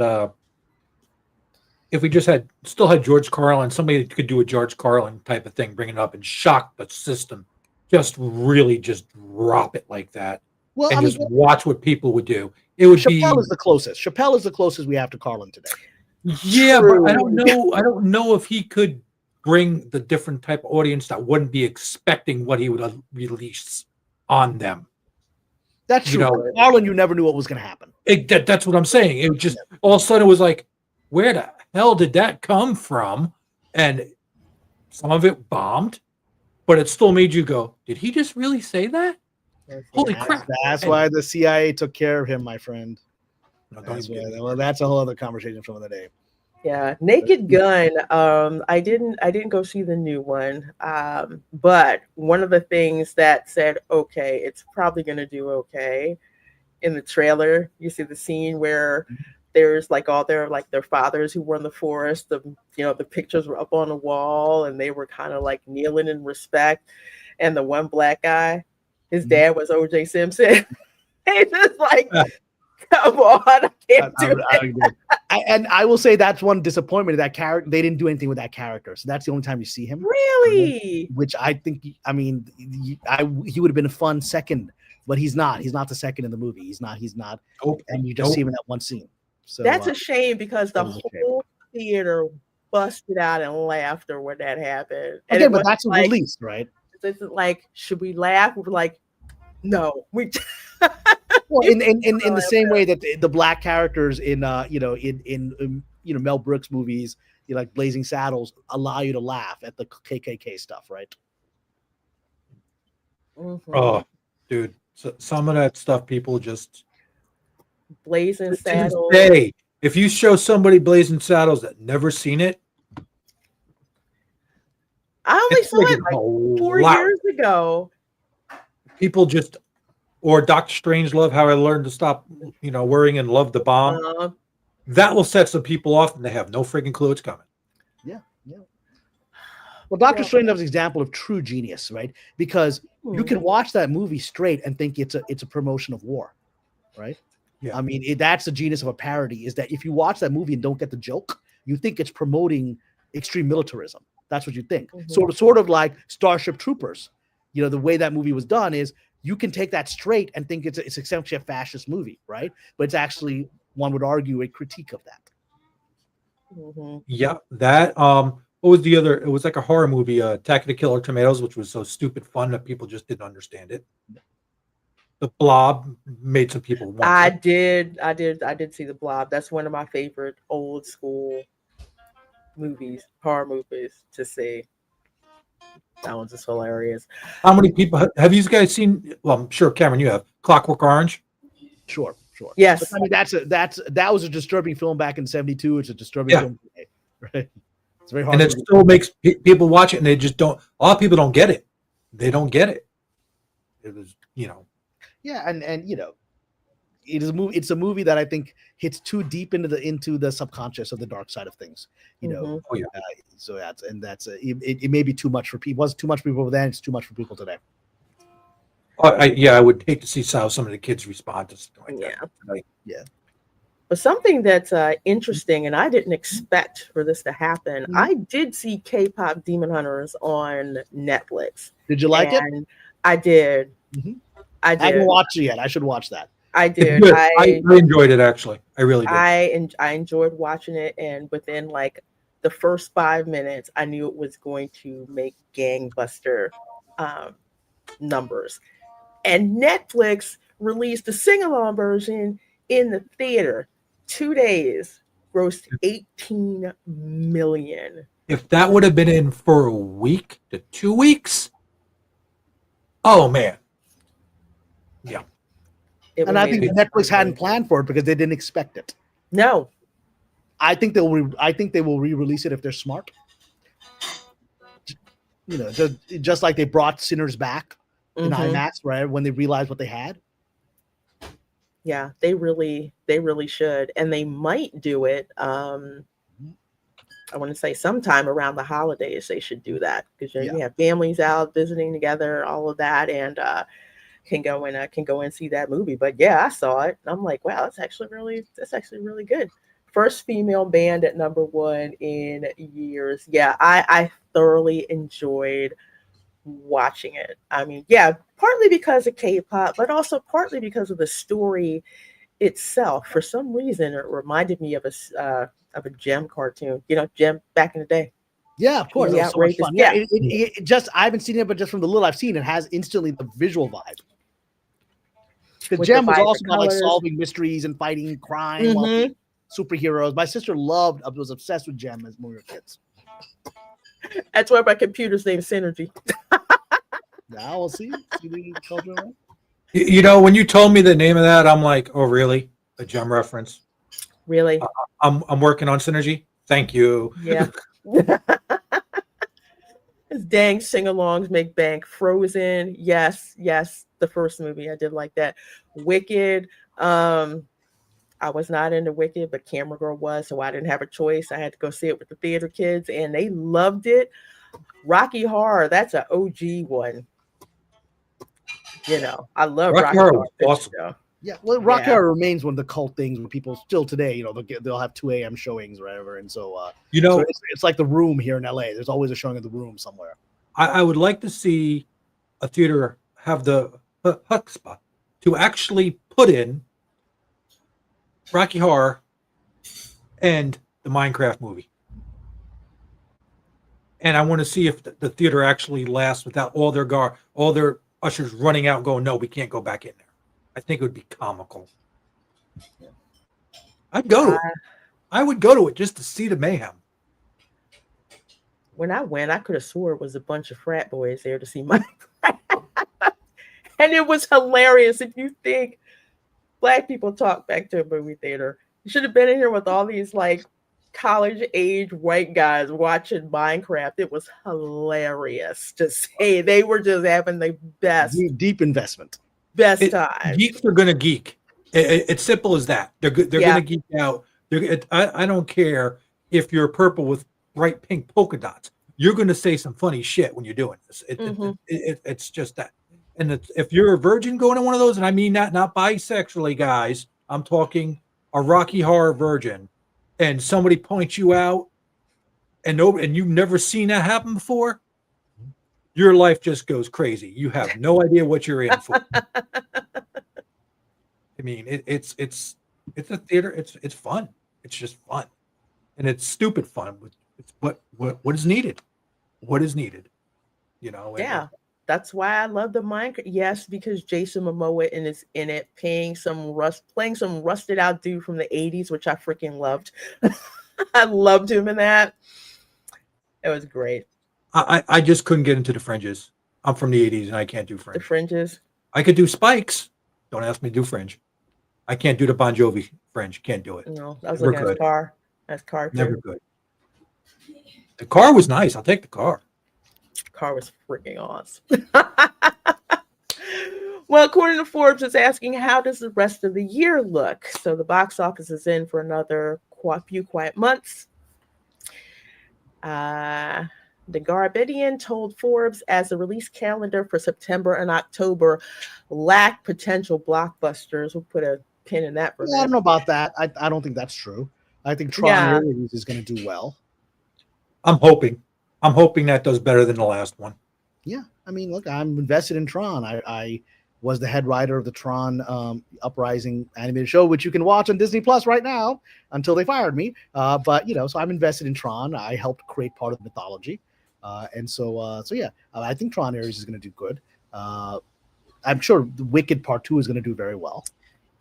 if we just still had George Carlin, somebody that could do a George Carlin type of thing, bring it up and shock the system. Just really just drop it like that. Well, and just watch what people would do. It would Chappelle is the closest. Chappelle is the closest we have to Carlin today. Yeah, True. But I don't know if he could bring the different type of audience that wouldn't be expecting what he would release on them. That's true. Carlin, you never knew what was going to happen. That's what I'm saying. It just all of a sudden it was like, where the hell did that come from? And some of it bombed, but it still made you go, did he just really say that? Holy crap. That's why the CIA took care of him, my friend. That's a whole other conversation from the day. Yeah, Naked Gun. I didn't go see the new one. But one of the things that said, okay, it's probably gonna do okay. In the trailer, you see the scene where there's all their fathers who were in the forest. The pictures were up on the wall, and they were kind of like kneeling in respect. And the one black guy, his dad was O.J. Simpson. He's just like, come on, I can't do it. And I will say that's one disappointment of that character. They didn't do anything with that character, so that's the only time you see him. Really? Which I think, he would have been a fun second, but he's not. He's not the second in the movie. He's not. Nope. And you just see him in that one scene. So that's a shame because the whole theater busted out and laughed when that happened. Okay, but that's a release, right? It's like, should we laugh? We're like, no, we. Well, in the same way that the black characters in Mel Brooks movies, like Blazing Saddles, allow you to laugh at the KKK stuff, right? Mm-hmm. Oh, dude, some of that stuff people just Blazing Saddles. If you show somebody Blazing Saddles that never seen it, I only saw it like friggin' 4 hilarious. years ago. People just, or Doctor Strangelove, How I Learned to Stop, Worrying and Love the Bomb. That will set some people off, and they have no friggin' clue it's coming. Yeah. Well, Doctor Strangelove is an example of true genius, right? Because you can watch that movie straight and think it's a promotion of war, right? Yeah. I mean, that's the genius of a parody, is that if you watch that movie and don't get the joke, you think it's promoting extreme militarism. That's what you think. Sort of like Starship Troopers. The way that movie was done is you can take that straight and think it's essentially a fascist movie, right? But it's actually, one would argue, a critique of that. Yeah, that. What was the other? It was like a horror movie, Attack of the Killer Tomatoes, which was so stupid fun that people just didn't understand it. The Blob made some people want I it. did see The Blob. That's one of my favorite old school horror movies to see. That one's just hilarious. How many people have you guys seen? Well, I'm sure, Cameron, you have Clockwork Orange. Sure. Yes. But, I mean, that was a disturbing film back in '72. It's a disturbing film today, right? It's very hard. And it still makes people watch it, and they just don't. A lot of people don't get it. They don't get it. It was, Yeah, and it is a movie. It's a movie that I think hits too deep into the subconscious of the dark side of things. Oh, yeah. So it may be too much for people. It was too much for people then. It's too much for people today. I would hate to see how some of the kids respond to something like that tonight. Yeah. But something that's interesting, and I didn't expect for this to happen. I did see K-pop Demon Hunters on Netflix. Did you like it? I did. I haven't watched it yet. I should watch that. I did. I enjoyed it, actually. I really did. I enjoyed watching it, and within like the first 5 minutes, I knew it was going to make gangbuster numbers. And Netflix released the sing-along version in the theater. 2 days, grossed $18 million. If that would have been in for a week to 2 weeks, oh man, yeah. And I think Netflix hadn't planned for it because they didn't expect it. No, I think they will re-release it if they're smart. Just like they brought Sinners back in IMAX, right? When they realized what they had. Yeah, they really should, and they might do it. I want to say sometime around the holidays they should do that, because you have families out visiting together, all of that, and can go and see that movie. But yeah, I saw it. And I'm like, wow, that's actually really good. First female band at #1 in years. Yeah, I thoroughly enjoyed watching it. I mean, yeah, partly because of K-pop, but also partly because of the story itself. For some reason, it reminded me of a Gem cartoon. Gem back in the day. Yeah, of course. Yeah, So much fun. Yeah, it just, I haven't seen it, but just from the little I've seen, it has instantly the visual vibe. The Gem was also about like solving mysteries and fighting crime, while superheroes. My sister was obsessed with Gem as when we were kids. That's why my computer's name is Synergy. Now we'll see. When you told me the name of that, I'm like, oh really? A Gem reference? Really? I'm working on Synergy. Thank you. Yeah. His dang sing-alongs make bank. Frozen, yes. The first movie, I did like that. Wicked, I was not into Wicked, but Camera Girl was, so I didn't have a choice. I had to go see it with the theater kids, and they loved it. Rocky Horror, that's an OG one. I love Rocky Horror. Awesome. Yeah, well, Rocky Horror remains one of the cult things where people still today, they'll have 2 a.m. showings or whatever, and so it's like The Room here in LA. There's always a showing of The Room somewhere. I would like to see a theater have the chutzpah to actually put in Rocky Horror and the Minecraft movie. And I want to see if the theater actually lasts without all their ushers running out and going, no, we can't go back in there. I think it would be comical. I'd go to it. I would go to it just to see the mayhem. When I went, I could have swore it was a bunch of frat boys there to see Minecraft. And it was hilarious. If you think Black people talk back to a movie theater, you should have been in here with all these like college age white guys watching Minecraft. It was hilarious to say. They were just having the best deep investment. Best time. Geeks are gonna geek. It's simple as that. They're gonna geek out. I don't care if you're purple with bright pink polka dots. You're gonna say some funny shit when you're doing this. It's just that. And if you're a virgin going to one of those, and I mean that not bisexually, guys, I'm talking a Rocky Horror virgin, and somebody points you out, and you've never seen that happen before, your life just goes crazy. You have no idea what you're in for. I mean, it's a theater. It's fun. It's just fun, and it's stupid fun. It's what is needed. What is needed, you know? Yeah. That's why I love the Minecraft. Yes, because Jason Momoa is in it, playing some rusted out dude from the 80s, which I freaking loved. I loved him in that. It was great. I just couldn't get into the fringes. I'm from the 80s and I can't do fringe. The fringes. I could do spikes. Don't ask me to do fringe. I can't do the Bon Jovi fringe. Can't do it. No, I was looking at his car. That's car. Never good. The car was nice. I'll take the car. Car was freaking awesome. Well, according to Forbes, it's asking, how does the rest of the year look? So the box office is in for another few quiet months. The Garbedian told Forbes as the release calendar for September and October lack potential blockbusters. We'll put a pin in that for a minute. I don't know about that. I don't think that's true. I think Tron Ares is going to do well. I'm hoping that does better than the last one. Yeah, I mean, look, I'm invested in Tron. I was the head writer of the Tron Uprising animated show, which you can watch on Disney Plus right now until they fired me. But so I'm invested in Tron. I helped create part of the mythology, and so yeah, I think Tron Ares is going to do good. I'm sure the Wicked Part 2 is going to do very well.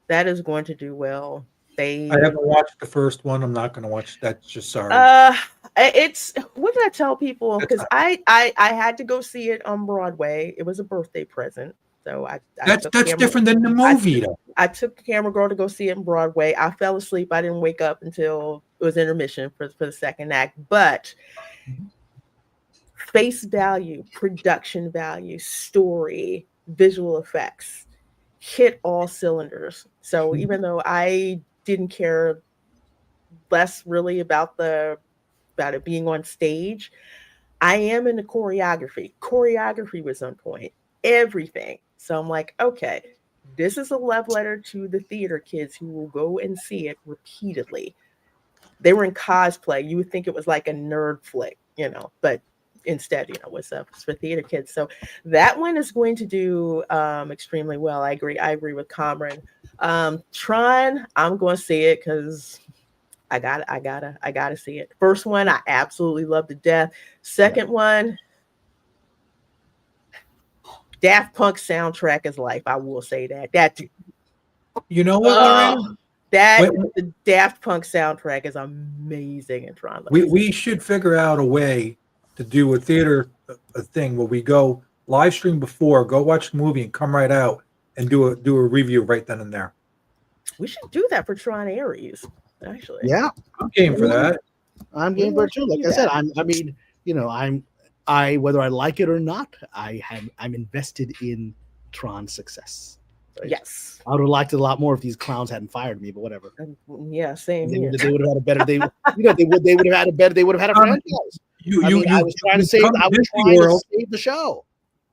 That is going to do well. I haven't watched the first one. I'm not going to watch that. Just sorry. It's what did I tell people? Because I had to go see it on Broadway. It was a birthday present, so that's different than the movie. I took the camera girl to go see it on Broadway. I fell asleep. I didn't wake up until it was intermission for the second act. But face value, production value, story, visual effects hit all cylinders. So even though I didn't care less really about it being on stage, I am in the choreography. Choreography was on point. Everything. So I'm like, okay, this is a love letter to the theater kids who will go and see it repeatedly. They were in cosplay. You would think it was like a nerd flick, but instead, it's for theater kids. So that one is going to do extremely well. I agree with Kamran. Tron, I'm going to see it because I gotta see it. First one, I absolutely love to death. Second one, Daft Punk soundtrack is life. I will say that. You know what? The Daft Punk soundtrack is amazing in Tron. We should figure out a way to do a theater thing where we go live stream before, go watch the movie, and come right out and do a review right then and there. We should do that for Tron Ares. Actually, yeah, I'm game for that. I'm game for it too. Like I said, I whether I like it or not, I'm invested in Tron's success. Right? Yes, I would have liked it a lot more if these clowns hadn't fired me, but whatever. Yeah, same here. They would have had a better. They would have had a better. They would have had a franchise. I was trying to save the show.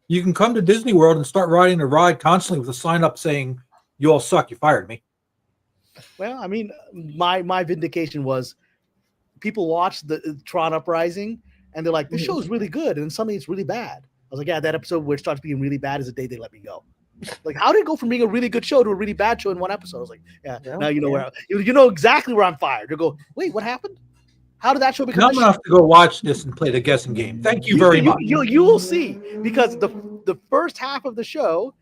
You can come to Disney World and start riding the ride constantly with a sign up saying, "You all suck. You fired me." Well, I mean, my vindication was people watch the Tron Uprising and they're like, "This show is really good," and then suddenly it's really bad. I was like, "Yeah, that episode where it starts being really bad is the day they let me go." Like, how did it go from being a really good show to a really bad show in one episode? I was like, "Yeah, now you know where you know exactly where I'm fired." You go, "Wait, what happened? How did that show become?" Now I'm gonna have to go watch this and play the guessing game. Thank you very much. You will see, because the first half of the show,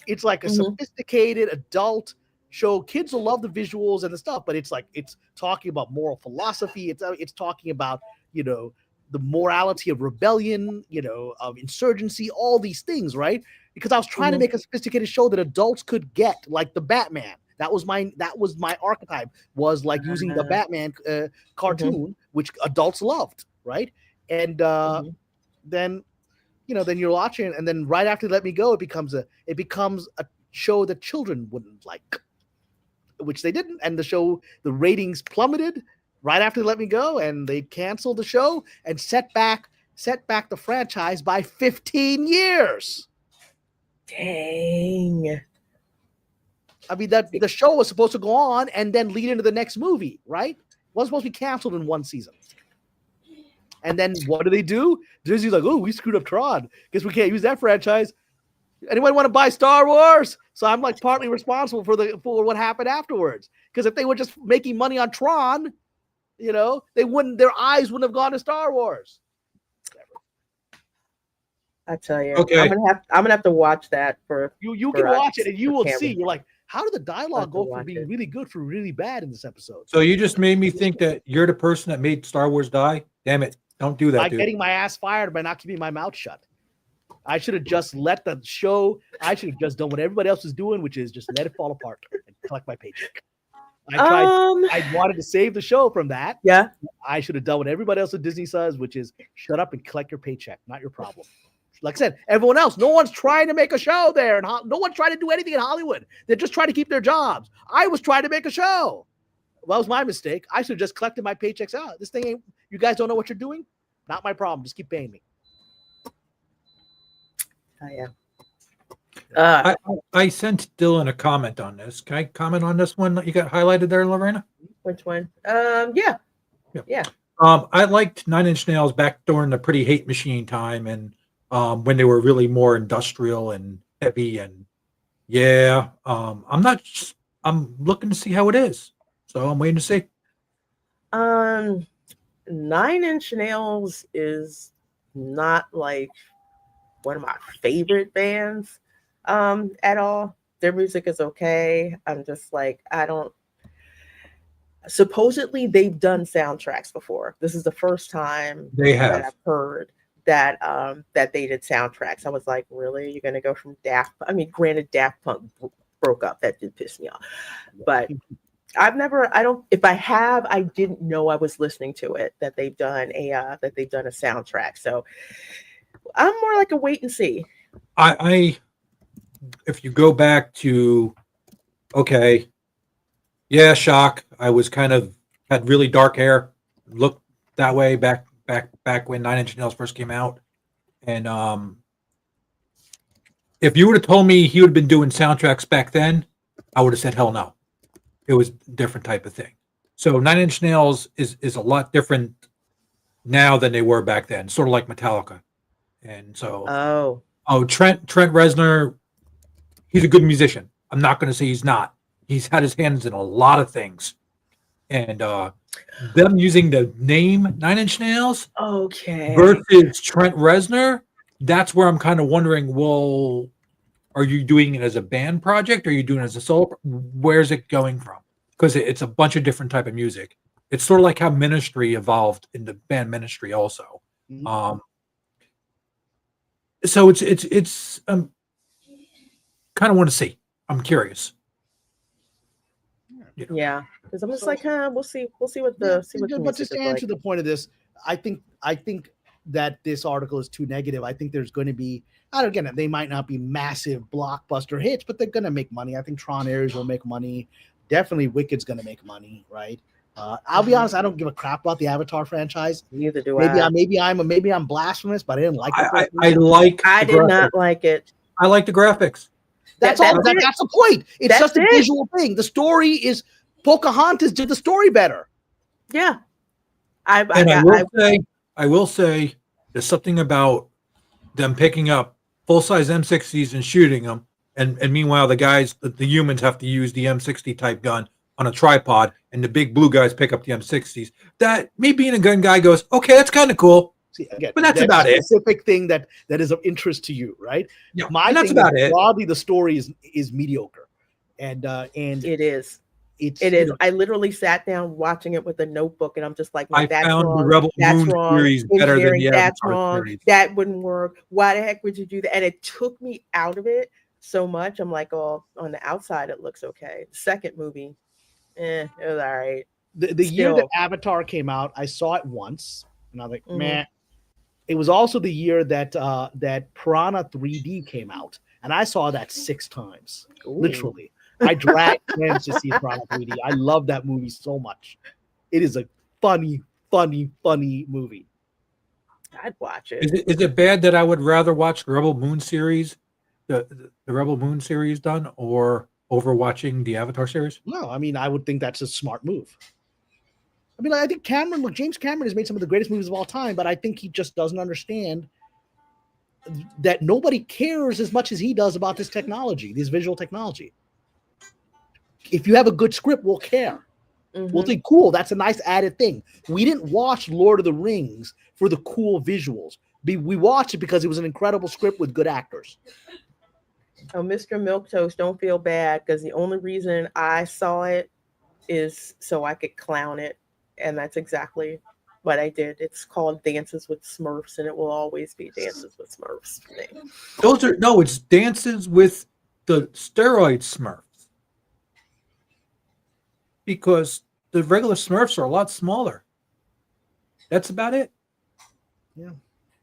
it's like a sophisticated adult show. Kids will love the visuals and the stuff, but it's talking about moral philosophy. It's talking about the morality of rebellion, of insurgency, all these things, right? Because I was trying to make a sophisticated show that adults could get, like the Batman. That was my archetype, was like using the Batman cartoon, which adults loved, right? And then then you're watching, and then right after Let Me Go, it becomes a show that children wouldn't like, which they didn't, and the ratings plummeted right after Let Me Go, and they canceled the show and set back the franchise by 15 years. Dang. I mean, that the show was supposed to go on and then lead into the next movie, right? It wasn't supposed to be canceled in one season. And then what do? Disney's like, oh, we screwed up Tron. Guess we can't use that franchise. Anyone want to buy Star Wars? So I'm like partly responsible for what happened afterwards. Because if they were just making money on Tron, their eyes wouldn't have gone to Star Wars. I tell you, okay. I'm gonna have to watch that for you can watch it and you will see. You're like, how did the dialogue go from being really good for really bad in this episode? So you just made me think that you're the person that made Star Wars die. Damn it! Don't do that. By getting my ass fired by not keeping my mouth shut. I should have just let the show. I should have just done what everybody else is doing, which is just let it fall apart and collect my paycheck. I wanted to save the show from that. Yeah. I should have done what everybody else at Disney says, which is shut up and collect your paycheck. Not your problem. Like I said, everyone else, no one's trying to make a show there, and no one's trying to do anything in Hollywood. They're just trying to keep their jobs. I was trying to make a show. Well, that was my mistake. I should have just collected my paychecks out. This thing ain't. You guys don't know what you're doing. Not my problem. Just keep paying me. Oh yeah. I sent Dylan a comment on this. Can I comment on this one that you got highlighted there, Lorena? Which one? Yeah. I liked Nine Inch Nails back during the Pretty Hate Machine time, and when they were really more industrial and heavy, and I'm looking to see how it is. So I'm waiting to see. 9 Inch Nails is not like one of my favorite bands at all. Their music is okay. I'm just like, supposedly they've done soundtracks before. This is the first time that I've heard that they did soundtracks. I was like, really? You're gonna go from granted Daft Punk broke up. That did piss me off. But if I have, I didn't know I was listening to it, that they've done a soundtrack. So I'm more like a wait and see. If you go back to, Shock, I was had really dark hair, looked that way back when 9 Inch Nails first came out. And if you would have told me he would have been doing soundtracks back then, I would have said hell no. It was a different type of thing. So 9 Inch Nails is a lot different now than they were back then, sort of like Metallica. And so Trent Reznor, he's a good musician. I'm not going to say he's not. He's had his hands in a lot of things. And them using the name 9 Inch Nails versus Trent Reznor, that's where I'm kind of wondering, well, are you doing it as a band project? Or are you doing it as a solo? Where's it going from? Because it's a bunch of different type of music. It's sort of like how Ministry evolved into band Ministry also. Mm-hmm. So it's kind of want to see. I'm curious. Yeah, because I'm just we'll see what the But just to answer the point of this, I think that this article is too negative. I think there's going to be, again, they might not be massive blockbuster hits, but they're going to make money. I think Tron Ares will make money. Definitely Wicked's going to make money, right? I'll be honest, I don't give a crap about the Avatar franchise. Neither do I. Maybe I'm blasphemous, but I didn't like it. I did not like it. I like the graphics. That's all. That's the point. It's just a visual thing. The story is Pocahontas did the story better. Yeah. I will say there's something about them picking up full-size M60s and shooting them, and meanwhile the humans have to use the M60 type gun on a tripod, and the big blue guys pick up the M60s. That me being a gun guy goes, okay, that's kind of cool. See, again, but that's about it. Specific thing that is of interest to you, right? Yeah, that's about it. Broadly, the story is mediocre, and it is. It is. I literally sat down watching it with a notebook, and I'm just like, I found the Rebel Moon series better than the That's Avatar wrong. series. That wouldn't work. Why the heck would you do that? And it took me out of it so much. I'm like, oh, on the outside it looks okay. The second movie, it was all right. The year that Avatar came out, I saw it once, and I was like, meh. It was also the year that that Piranha 3D came out, and I saw that 6 times. Literally, I dragged friends to see Piranha 3D. I love that movie so much. It is a funny movie. I'd watch it. Is it bad that I would rather watch the Rebel Moon series, the Rebel Moon series done, or over watching the Avatar series? No, I mean, I would think that's a smart move. I mean, I think James Cameron has made some of the greatest movies of all time, but I think he just doesn't understand that nobody cares as much as he does about this technology, this visual technology. If you have a good script, we'll care. We'll think, cool, that's a nice added thing. We didn't watch Lord of the Rings for the cool visuals. We watched it because it was an incredible script with good actors. Oh, Mr. Milquetoast, don't feel bad, because the only reason I saw it is so I could clown it. And that's exactly what I did. It's called Dances with Smurfs, and it will always be Dances with Smurfs for me. It's Dances with the steroid Smurfs. Because the regular Smurfs are a lot smaller. That's about it. Yeah,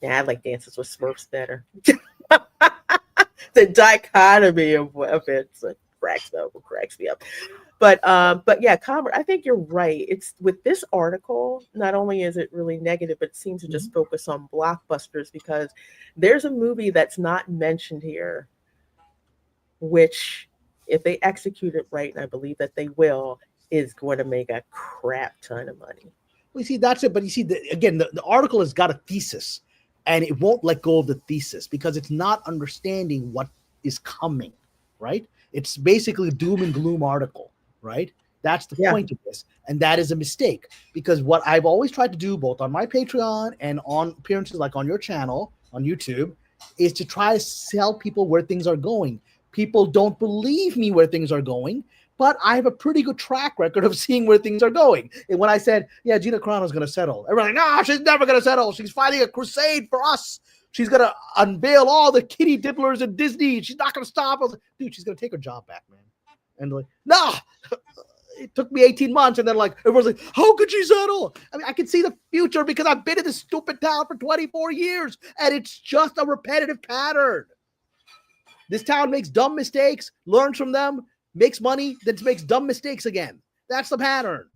I like Dances with Smurfs better. The dichotomy of it cracks me up. But yeah, Kamran, I think you're right. It's with this article, not only is it really negative, but it seems to just focus on blockbusters, because there's a movie that's not mentioned here, which, if they execute it right, and I believe that they will, is going to make a crap ton of money. Well, you see, that's it. But you see, the article has got a thesis, and it won't let go of the thesis because it's not understanding what is coming, right? It's basically a doom and gloom article, right? That's the point of this. And that is a mistake, because what I've always tried to do, both on my Patreon and on appearances like on your channel, on YouTube, is to try to sell people where things are going. People don't believe me where things are going, but I have a pretty good track record of seeing where things are going. And when I said, yeah, Gina Carano's going to settle, everyone's like, no, she's never going to settle. She's fighting a crusade for us. She's going to unveil all the kitty diddlers in Disney. She's not going to stop. I was like, dude, she's going to take her job back, man. And like, no, it took me 18 months. And then like, everyone's like, how could she settle? I mean, I can see the future because I've been in this stupid town for 24 years. And it's just a repetitive pattern. This town makes dumb mistakes, learns from them, makes money, then makes dumb mistakes again. That's the pattern.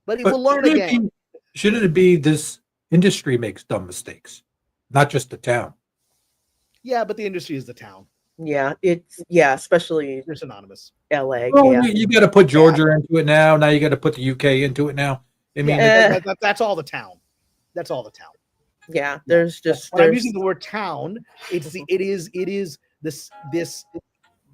But it will learn again. Shouldn't it be this industry makes dumb mistakes, not just the town? Yeah, but the industry is the town. Yeah, especially they're synonymous. LA. Well, you got to put Georgia into it now. Now you got to put the UK into it now. I mean, that's all the town. That's all the town. Yeah, there's just. When I'm using the word town, it is this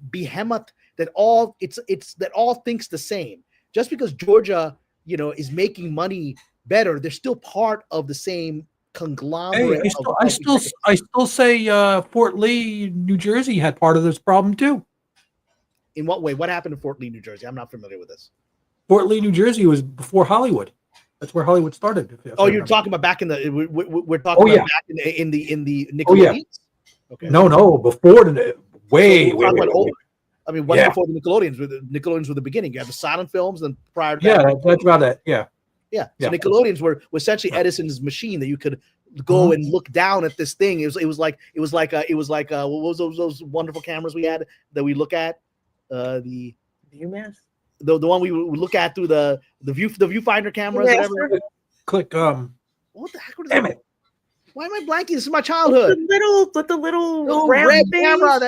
behemoth that all that all thinks the same. Just because Georgia, is making money better, they're still part of the same conglomerate. Hey, I still say Fort Lee, New Jersey had part of this problem too. In what way? What happened in Fort Lee, New Jersey? I'm not familiar with this. Fort Lee, New Jersey was before Hollywood. That's where Hollywood started. You're talking about back in the we're talking about back in the Nickelodeons? Oh, yeah. Okay. No, before the way. I mean, what before the Nickelodeons? Nickelodeons were the beginning. You had the silent films, and prior to that, that's about it. Yeah. So Nickelodeons were essentially Edison's machine that you could go and look down at this thing. It was like what was those wonderful cameras we had that we look at? The UMass. The one we would look at through the viewfinder cameras. Click. What the heck? Damn it! Why am I blanking? This is my childhood. The little red camera.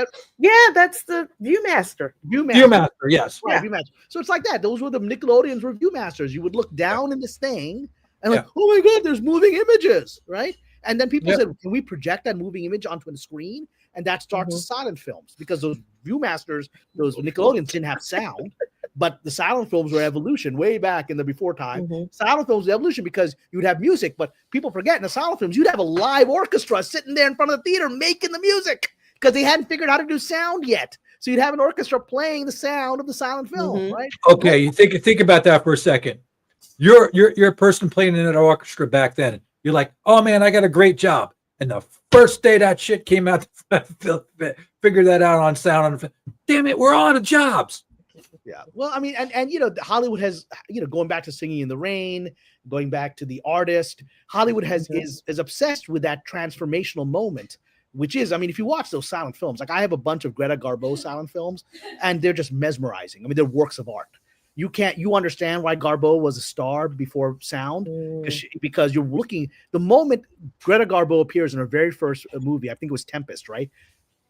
That's the Viewmaster. Viewmaster, yes. Right, Viewmaster. So it's like that. Those were the Nickelodeons were Viewmasters. You would look down in this thing and like, oh my God, there's moving images, right? And then people said, can we project that moving image onto a screen? And that starts silent films, because those Viewmasters, those Nickelodeons didn't have sound. But the silent films were evolution way back in the before time. Silent films were evolution because you would have music, but people forget in the silent films, you'd have a live orchestra sitting there in front of the theater making the music because they hadn't figured out how to do sound yet. So you'd have an orchestra playing the sound of the silent film, right? Okay, you think about that for a second. You're a person playing in an orchestra back then. You're like, oh man, I got a great job. And the first day that shit came out, figure that out on sound. Damn it, we're all out of jobs. Yeah. Well, I mean, and Hollywood has, going back to Singing in the Rain, going back to The Artist, Hollywood is obsessed with that transformational moment, which is, I mean, if you watch those silent films, like I have a bunch of Greta Garbo silent films, and they're just mesmerizing. I mean, they're works of art. You understand why Garbo was a star before sound, because you're looking, the moment Greta Garbo appears in her very first movie, I think it was Tempest, right?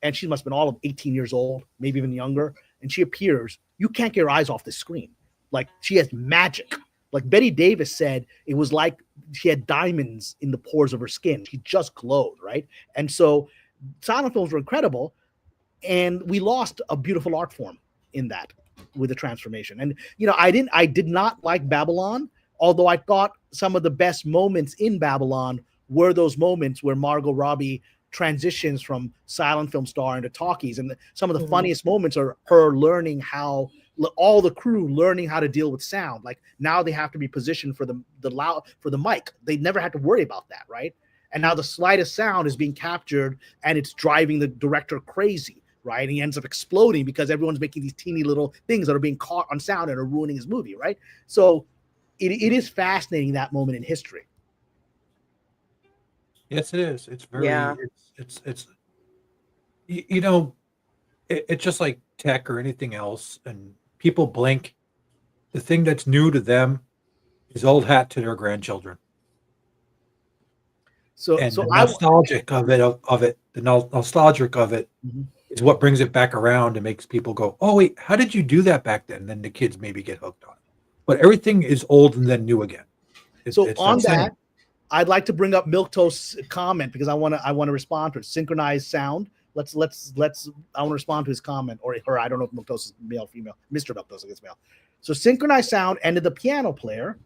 And she must have been all of 18 years old, maybe even younger. And she appears, you can't get your eyes off the screen. Like, she has magic. Like Betty Davis said, it was like she had diamonds in the pores of her skin. She just glowed, right? And so silent films were incredible. And we lost a beautiful art form in that with the transformation. And, I did not like Babylon, although I thought some of the best moments in Babylon were those moments where Margot Robbie transitions from silent film star into talkies. And some of the funniest moments are her learning how, all the crew learning how to deal with sound. Like now they have to be positioned for the mic. They never had to worry about that, right? And now the slightest sound is being captured and it's driving the director crazy, right? And he ends up exploding because everyone's making these teeny little things that are being caught on sound and are ruining his movie, right? So it is fascinating, that moment in history. Yes, it is. It's very, it's it's just like tech or anything else. And people blink. The thing that's new to them is old hat to their grandchildren. So the nostalgic of it is what brings it back around and makes people go, oh, wait, how did you do that back then? And then the kids maybe get hooked on it. But everything is old and then new again. It's on insane. that, I'd like to bring up Milk Toast's comment because I want to respond to it. Synchronized sound. I want to respond to his comment, or her. I don't know if Milk Toast is male or female. Mr. Milk Toast, I guess male. So synchronized sound ended the piano player,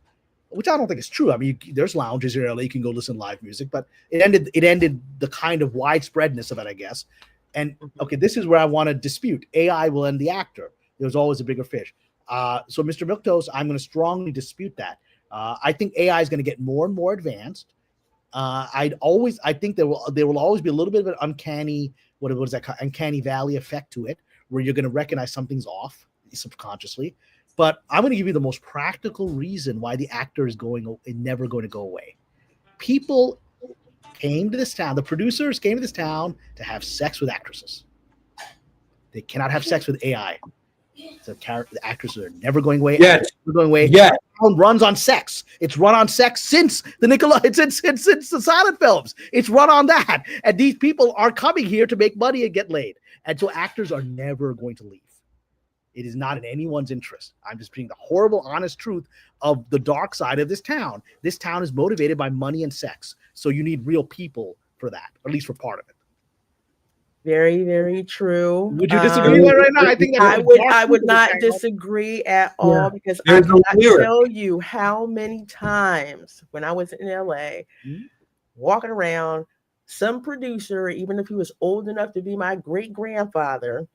which I don't think is true. I mean, there's lounges here in LA, you can go listen to live music, but it ended the kind of widespreadness of it, I guess. And okay, this is where I want to dispute. AI will end the actor. There's always a bigger fish. So Mr. Milk Toast, I'm going to strongly dispute that. I think AI is going to get more and more advanced. I think there will always be a little bit of an uncanny, what is that, uncanny valley effect to it, where you're going to recognize something's off subconsciously. But I'm going to give you the most practical reason why the actor is never going to go away. People came to this town, the producers came to this town to have sex with actresses. They cannot have sex with AI. So the actors are never going away. Yes. Never going away. Yeah. Runs on sex. It's run on sex since since the silent films. It's run on that. And these people are coming here to make money and get laid. And so actors are never going to leave. It is not in anyone's interest. I'm just being the horrible, honest truth of the dark side of this town. This town is motivated by money and sex. So you need real people for that, at least for part of it. Very, very true. Would you disagree with that right now? I think I would not disagree at all because I cannot tell you how many times when I was in LA, walking around, some producer, even if he was old enough to be my great grandfather,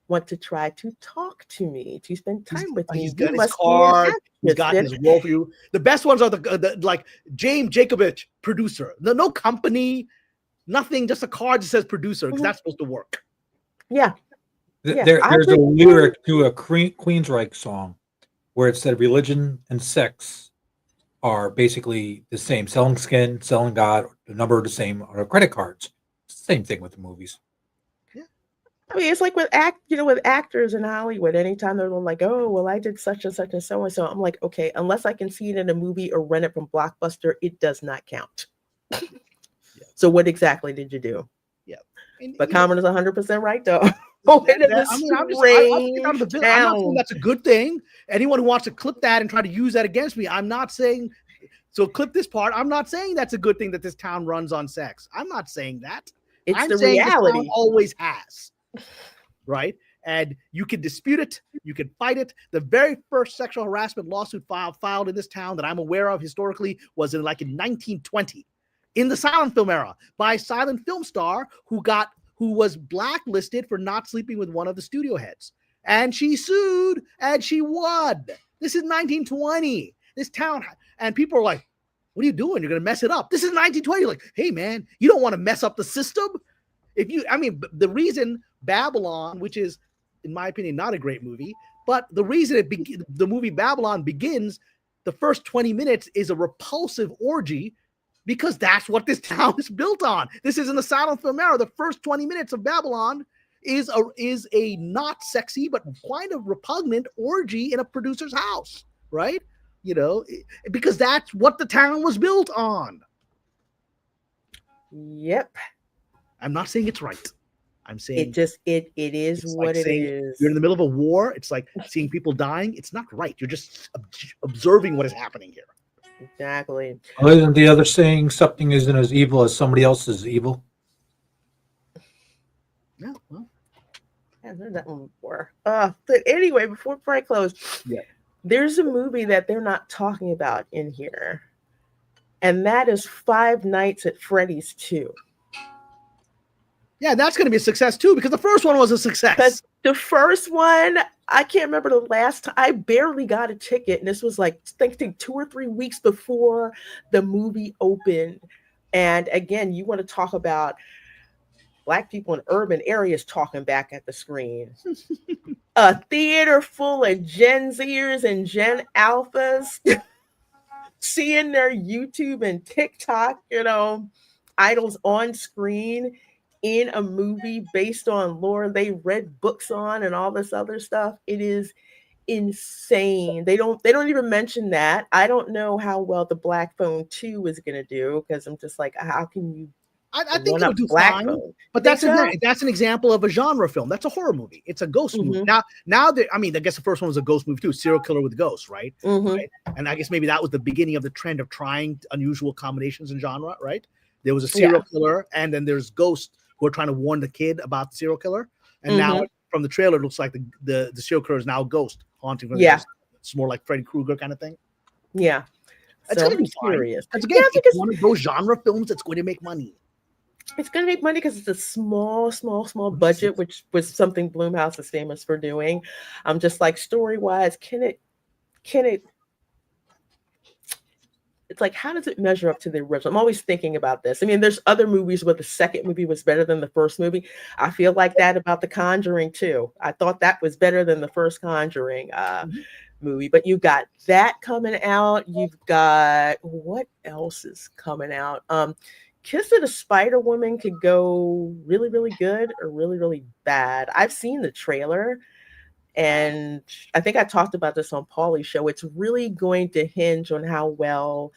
want to try to talk to me, to spend time with me. He's got his card. He's got his role for you. The best ones are the like James Jacobich, producer. No company. Nothing, just a card that says producer, because that's supposed to work. Yeah. There's a lyric to a Queensryche song where it said religion and sex are basically the same. Selling skin, selling God, the number are the same on our credit cards. Same thing with the movies. Yeah. I mean, it's like with actors in Hollywood, anytime they're like, oh, well, I did such and such and so and so. I'm like, okay, unless I can see it in a movie or rent it from Blockbuster, it does not count. So what exactly did you do? Yeah. But Kamran is 100% right, though. I'm not saying that's a good thing. Anyone who wants to clip that and try to use that against me, I'm not saying, so clip this part. I'm not saying that's a good thing that this town runs on sex. I'm not saying that. I'm the reality. This town always has. Right? And you can dispute it. You can fight it. The very first sexual harassment lawsuit filed in this town that I'm aware of historically was in 1920. In the silent film era, by a silent film star who was blacklisted for not sleeping with one of the studio heads. And she sued and she won. This is 1920. This town, and people are like, What are you doing? You're going to mess it up. This is 1920. You're like, hey, man, you don't want to mess up the system. The reason Babylon, which is, in my opinion, not a great movie, but the reason the movie Babylon begins, the first 20 minutes is a repulsive orgy because that's what this town is built on. This isn't a silent film era. The first 20 minutes of Babylon is a not sexy, but kind of repugnant orgy in a producer's house, right? Because that's what the town was built on. Yep. I'm not saying it's right. I'm saying it is what it is. You're in the middle of a war. It's like seeing people dying. It's not right. You're just observing what is happening here. Exactly. Isn't the other saying something isn't as evil as somebody else's evil? Yeah, well. I haven't heard that one before. But anyway, before I close, there's a movie that they're not talking about in here, and that is Five Nights at Freddy's 2. Yeah, that's going to be a success too, because the first one was a success. Because the first one, I can't remember the last time. I barely got a ticket, and this was like, I think 2 or 3 weeks before the movie opened. And again, you want to talk about Black people in urban areas talking back at the screen. A theater full of Gen Zers and Gen Alphas seeing their YouTube and TikTok, idols on screen in a movie based on lore they read books on and all this other stuff. It is insane. They don't even mention that. I don't know how well the Black Phone 2 is going to do, because I'm just like, how can you? I think it'll do fine, but that's an example of a genre film. That's a horror movie. It's a ghost movie. Now, I guess the first one was a ghost movie too, serial killer with ghosts, right? Right? And I guess maybe that was the beginning of the trend of trying unusual combinations in genre, right? There was a serial killer, and then there's ghosts who are trying to warn the kid about the serial killer. And now from the trailer, it looks like the serial killer is now a ghost haunting. It's more like Freddy Krueger kind of thing. Yeah, it's going to be serious. Again, it's one of those genre films that's going to make money. It's going to make money because it's a small budget, which was something Blumhouse is famous for doing. I'm just like, story-wise, can it? It's like, how does it measure up to the original? I'm always thinking about this. I mean, there's other movies where the second movie was better than the first movie. I feel like that about The Conjuring too. I thought that was better than the first Conjuring movie. But you got that coming out. You've got, what else is coming out? Kiss of the Spider Woman could go really, really good or really, really bad. I've seen the trailer, and I think I talked about this on Paulie's show. It's really going to hinge on how well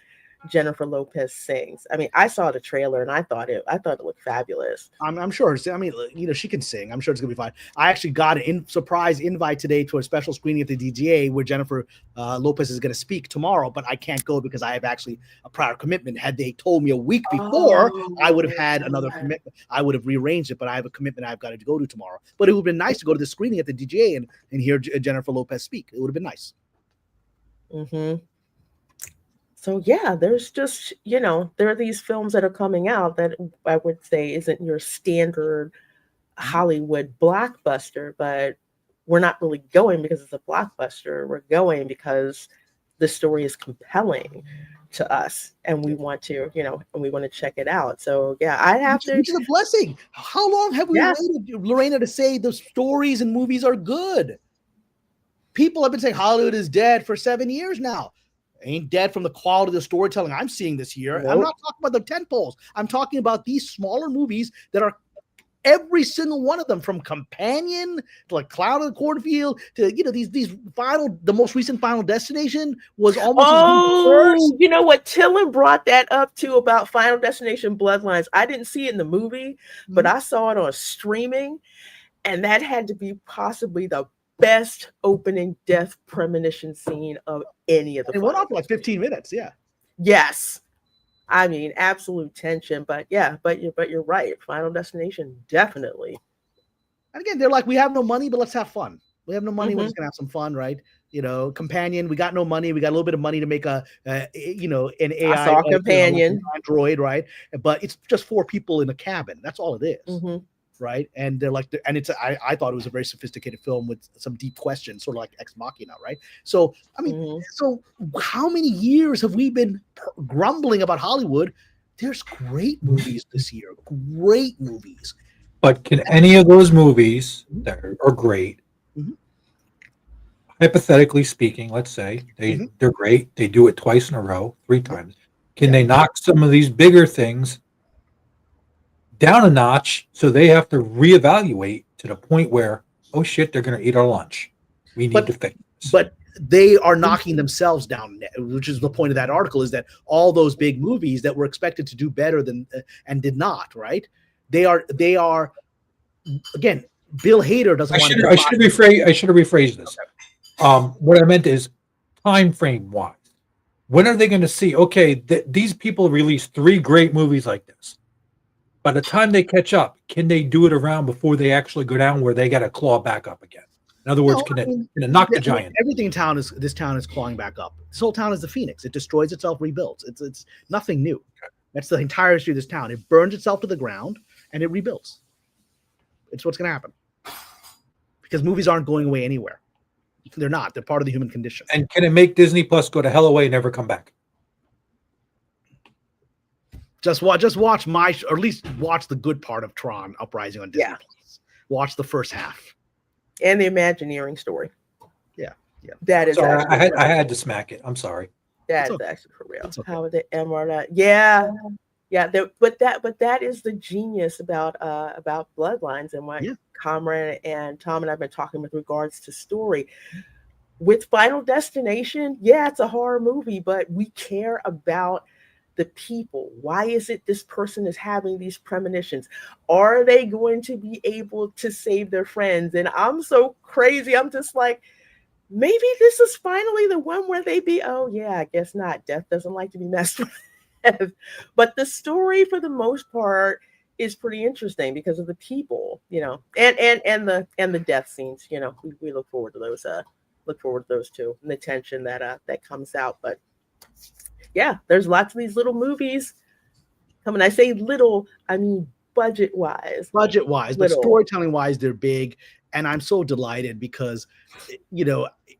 Jennifer Lopez sings. I mean, I saw the trailer and I thought it looked fabulous. I'm sure. I mean, she can sing. I'm sure it's gonna be fine. I actually got a surprise invite today to a special screening at the DGA where Jennifer Lopez is gonna speak tomorrow, but I can't go because I have actually a prior commitment. Had they told me a week before, I would have had another commitment. I would have rearranged it, but I have a commitment I've got to go to tomorrow. But it would have been nice to go to the screening at the DGA and hear Jennifer Lopez speak. It would have been nice. So yeah, there's just, there are these films that are coming out that I would say isn't your standard Hollywood blockbuster, but we're not really going because it's a blockbuster. We're going because the story is compelling to us and we want to, and we want to check it out. So yeah, I'd have to. Which is a blessing. How long have we waited, Lorena, to say the stories and movies are good? People have been saying Hollywood is dead for 7 years now. Ain't dead from the quality of the storytelling I'm seeing this year. Nope. I'm not talking about the tentpoles. I'm talking about these smaller movies that are every single one of them, from Companion to like Cloud of the Cornfield to these final. The most recent Final Destination was almost. Oh, you know what? Tillin brought that up too about Final Destination Bloodlines. I didn't see it in the movie, but I saw it on streaming, and that had to be possibly the best opening death premonition scene of any of the. It went on for like 15 minutes. Yeah. Yes. I mean, absolute tension, but yeah, but you're right. Final Destination, definitely. And again, they're like, we have no money, but let's have fun. We have no money, we're just gonna have some fun, right? Companion, we got no money, we got a little bit of money to make an AI. I saw Companion Android, right? But it's just 4 people in a cabin. That's all it is. right? And they're like, and I thought it was a very sophisticated film with some deep questions, sort of like Ex Machina, right? So I mean, so how many years have we been grumbling about Hollywood? There's great movies this year, great movies. But can any of those movies that are great, hypothetically speaking, let's say they're great, they do it twice in a row, 3 times. Can they knock some of these bigger things down a notch so they have to reevaluate to the point where, oh shit, they're going to eat our lunch. We need to fix this. But they are knocking themselves down, which is the point of that article, is that all those big movies that were expected to do better than and did not, right? They are again, Bill Hader doesn't want to. I should have rephrased this. What I meant is time frame wise. When are they going to see, okay, these people release 3 great movies like this. By the time they catch up, can they do it around before they actually go down where they got to claw back up again? In other words, can it knock the giant? Everything this town is clawing back up. This whole town is the phoenix. It destroys itself, rebuilds. It's nothing new. That's the entire history of this town. It burns itself to the ground and it rebuilds. It's what's going to happen. Because movies aren't going away anywhere. They're not. They're part of the human condition. And can it make Disney Plus go to hell away and never come back? Just watch or at least watch the good part of Tron Uprising on Disney Plus. Watch the first half. And the Imagineering story. Yeah. That is. Sorry, I had to smack it. I'm sorry. That is actually for real. Okay. How would the MR? Yeah. But that is the genius about Bloodlines and what Kamran and Tom and I've been talking with regards to story. With Final Destination, it's a horror movie, but we care about the people. Why is it this person is having these premonitions? Are they going to be able to save their friends? And I'm so crazy. I'm just like, maybe this is finally the one where they be, oh yeah, I guess not. Death doesn't like to be messed with. But the story for the most part is pretty interesting because of the people, and the death scenes, we look forward to those too, and the tension that comes out. But yeah, there's lots of these little movies coming. I say little, I mean budget-wise, but storytelling-wise, they're big. And I'm so delighted because,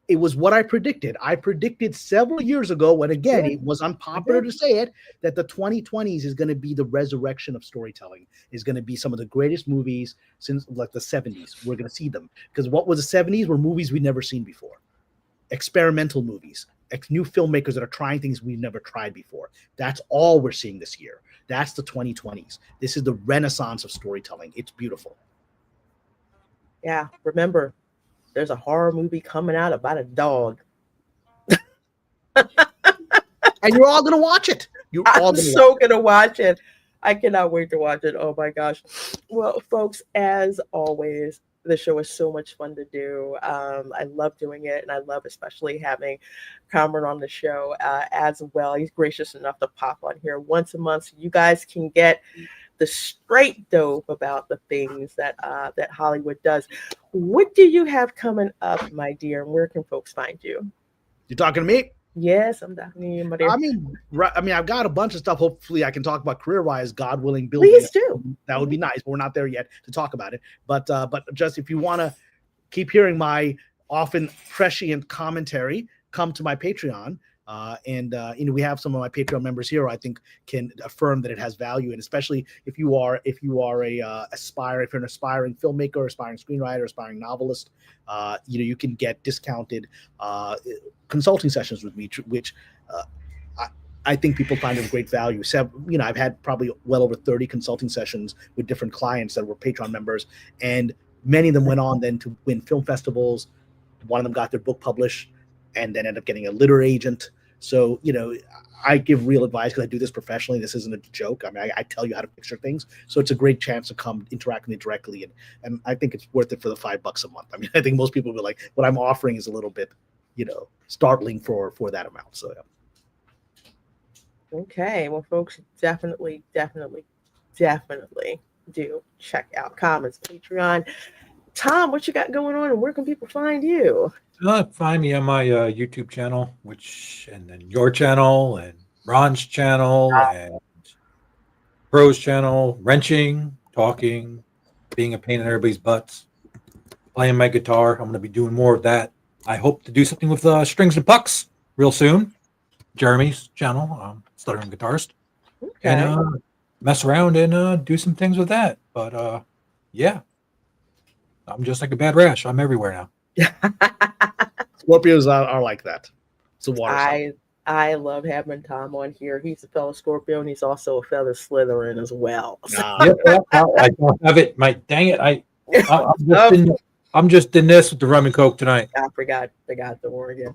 it was what I predicted. I predicted several years ago when, again, it was unpopular to say it, that the 2020s is going to be the resurrection of storytelling, is going to be some of the greatest movies since like the 70s. We're going to see them. Because what was the 70s were movies we'd never seen before. Experimental movies. New filmmakers that are trying things we've never tried before. That's all we're seeing this year. That's the 2020s. This is the renaissance of storytelling. It's beautiful. Yeah, remember, there's a horror movie coming out about a dog. And you're all going to watch it. I'm so going to watch it. I cannot wait to watch it. Oh, my gosh. Well, folks, as always, the show is so much fun to do. I love doing it, and I love especially having Kamran on the show as well. He's gracious enough to pop on here once a month so you guys can get the straight dope about the things that Hollywood does. What do you have coming up, my dear? And where can folks find you? You talking to me? Yes, I'm talking to you, my dear. I mean, I've got a bunch of stuff. Hopefully, I can talk about career-wise, God willing. Please do. That would be nice, but we're not there yet to talk about it. But just if you want to keep hearing my often prescient commentary, come to my Patreon. We have some of my Patreon members here who I think can affirm that it has value, and especially if you're an aspiring filmmaker, aspiring screenwriter, aspiring novelist, you can get discounted consulting sessions with me, which I think people find of great value. So, I've had probably well over 30 consulting sessions with different clients that were Patreon members, and many of them went on then to win film festivals. One of them got their book published and then ended up getting a literary agent. So, I give real advice because I do this professionally. This isn't a joke. I mean, I tell you how to picture things. So it's a great chance to come interact with me directly. And I think it's worth it for the $5 a month. I mean, I think most people will be like, what I'm offering is a little bit, startling for that amount. So, yeah. Okay. Well, folks, definitely do check out Kamran's Patreon. Tom, what you got going on and where can people find you? Find me on my YouTube channel, and then your channel, and Ron's channel, and Pro's channel, Wrenching, Talking, being a pain in everybody's butts, playing my guitar. I'm going to be doing more of that. I hope to do something with Strings and Pucks real soon. Jeremy's channel, Stuttering Guitarist. Okay. And mess around and do some things with that. But yeah, I'm just like a bad rash. I'm everywhere now. Scorpios are like that. It's a water sign. I love having Tom on here. He's a fellow Scorpio, and he's also a fellow Slytherin as well. Yep, I don't have it. Dang it! I'm just in this with the rum and coke tonight. I forgot the word again.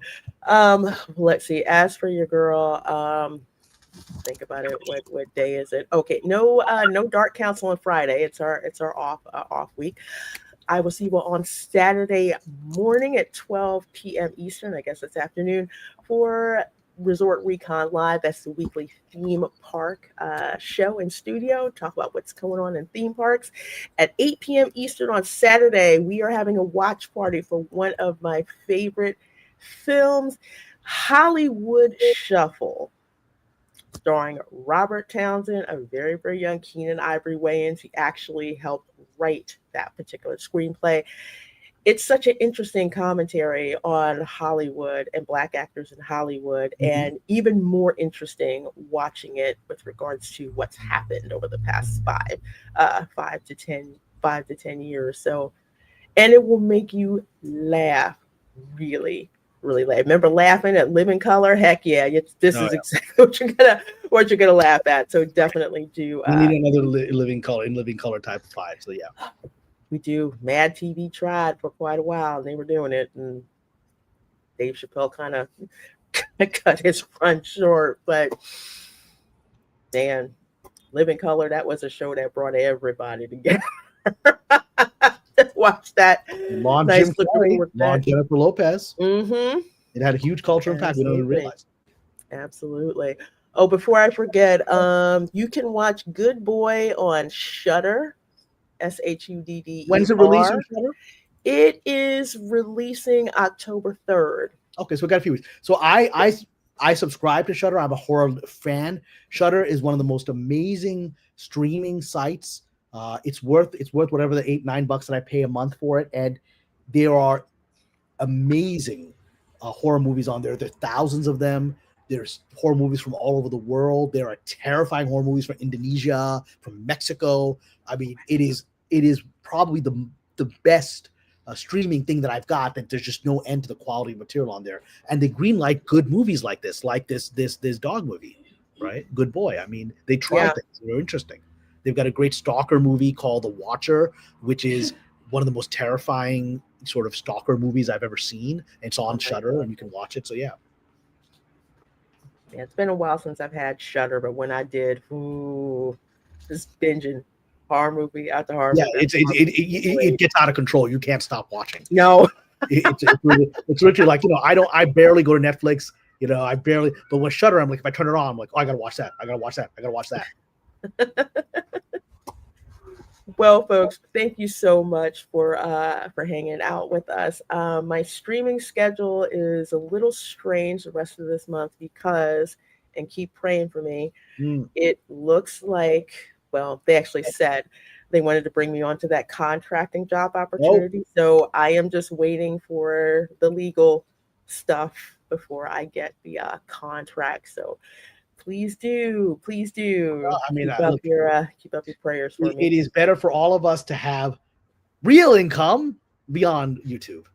Let's see. As for your girl, think about it. What day is it? Okay, no Dark Council on Friday. It's our off week. I will see you on Saturday morning at 12 p.m. Eastern. I guess it's afternoon for Resort Recon Live. That's the weekly theme park show and studio. Talk about what's going on in theme parks. At 8 p.m. Eastern on Saturday, we are having a watch party for one of my favorite films, Hollywood Shuffle, starring Robert Townsend, a very, very young Keenan Ivory Wayans. He actually helped write that particular screenplay. It's such an interesting commentary on Hollywood and Black actors in Hollywood, and even more interesting watching it with regards to what's happened over the past 5 to 10 years. So, and it will make you laugh, really, really laugh. Remember laughing at Living Color? Heck yeah! This is exactly what you're gonna laugh at. So definitely do. We need another Living Color type of 5. So yeah. We do. Mad TV tried for quite a while. They were doing it, and Dave Chappelle kind of cut his run short. But man, Living Color, that was a show that brought everybody together. Watch that. Long Jennifer Lopez. Mm-hmm. It had a huge cultural impact. We don't even realize. Absolutely. Oh, before I forget, you can watch Good Boy on Shudder. SHUDD. When's it released on Shudder? It is releasing October 3rd. Okay, so we got a few weeks. So I subscribe to Shudder. I'm a horror fan. Shudder is one of the most amazing streaming sites. It's worth whatever the $8-9 that I pay a month for it, and there are amazing horror movies on there. There's thousands of them. There's horror movies from all over the world. There are terrifying horror movies from Indonesia, from Mexico. I mean, it is probably the best streaming thing that I've got. That there's just no end to the quality of material on there, and they greenlight good movies like this dog movie, right? Good Boy. I mean, they try things. They're interesting. They've got a great stalker movie called The Watcher, which is one of the most terrifying sort of stalker movies I've ever seen. It's on Shudder, and you can watch it. So yeah. Yeah, it's been a while since I've had Shudder, but when I did, just binging horror movie after horror movie. It gets out of control. You can't stop watching. No, it's literally like, I barely go to Netflix. But with Shudder, I'm like, if I turn it on, I'm like, oh, I gotta watch that. I gotta watch that. Well, folks, thank you so much for hanging out with us. My streaming schedule is a little strange the rest of this month because, and keep praying for me, it looks like, well, they actually said they wanted to bring me onto that contracting job opportunity. So I am just waiting for the legal stuff before I get the contract. So please do. Well, I mean, keep up your prayers for me. It is better for all of us to have real income beyond YouTube.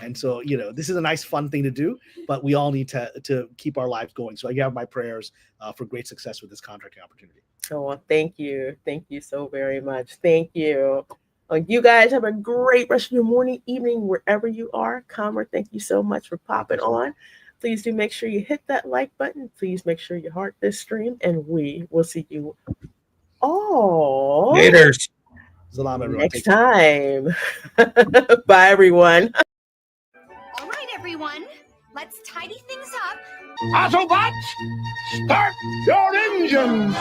And so, this is a nice, fun thing to do, but we all need to keep our lives going. So I have my prayers for great success with this contracting opportunity. Oh, well, thank you. Thank you so very much. Thank you. You guys have a great rest of your morning, evening, wherever you are. Kamran, thank you so much for popping on. Please do make sure you hit that like button. Please make sure you heart this stream, and we will see you all later. Next time. Bye, everyone. All right, everyone. Let's tidy things up. Autobots, start your engines!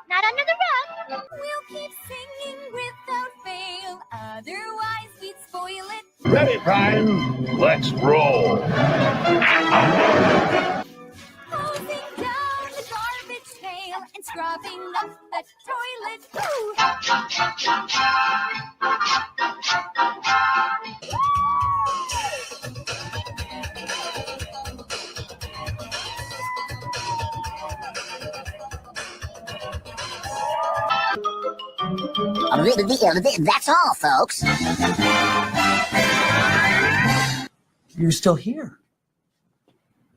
Not under the rug. We'll keep singing without fail, otherwise we'd spoil it. Ready, Prime. Let's roll. Hosing down the garbage pail and scrub That's all, folks. You're still here.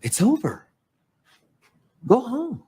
It's over. Go home.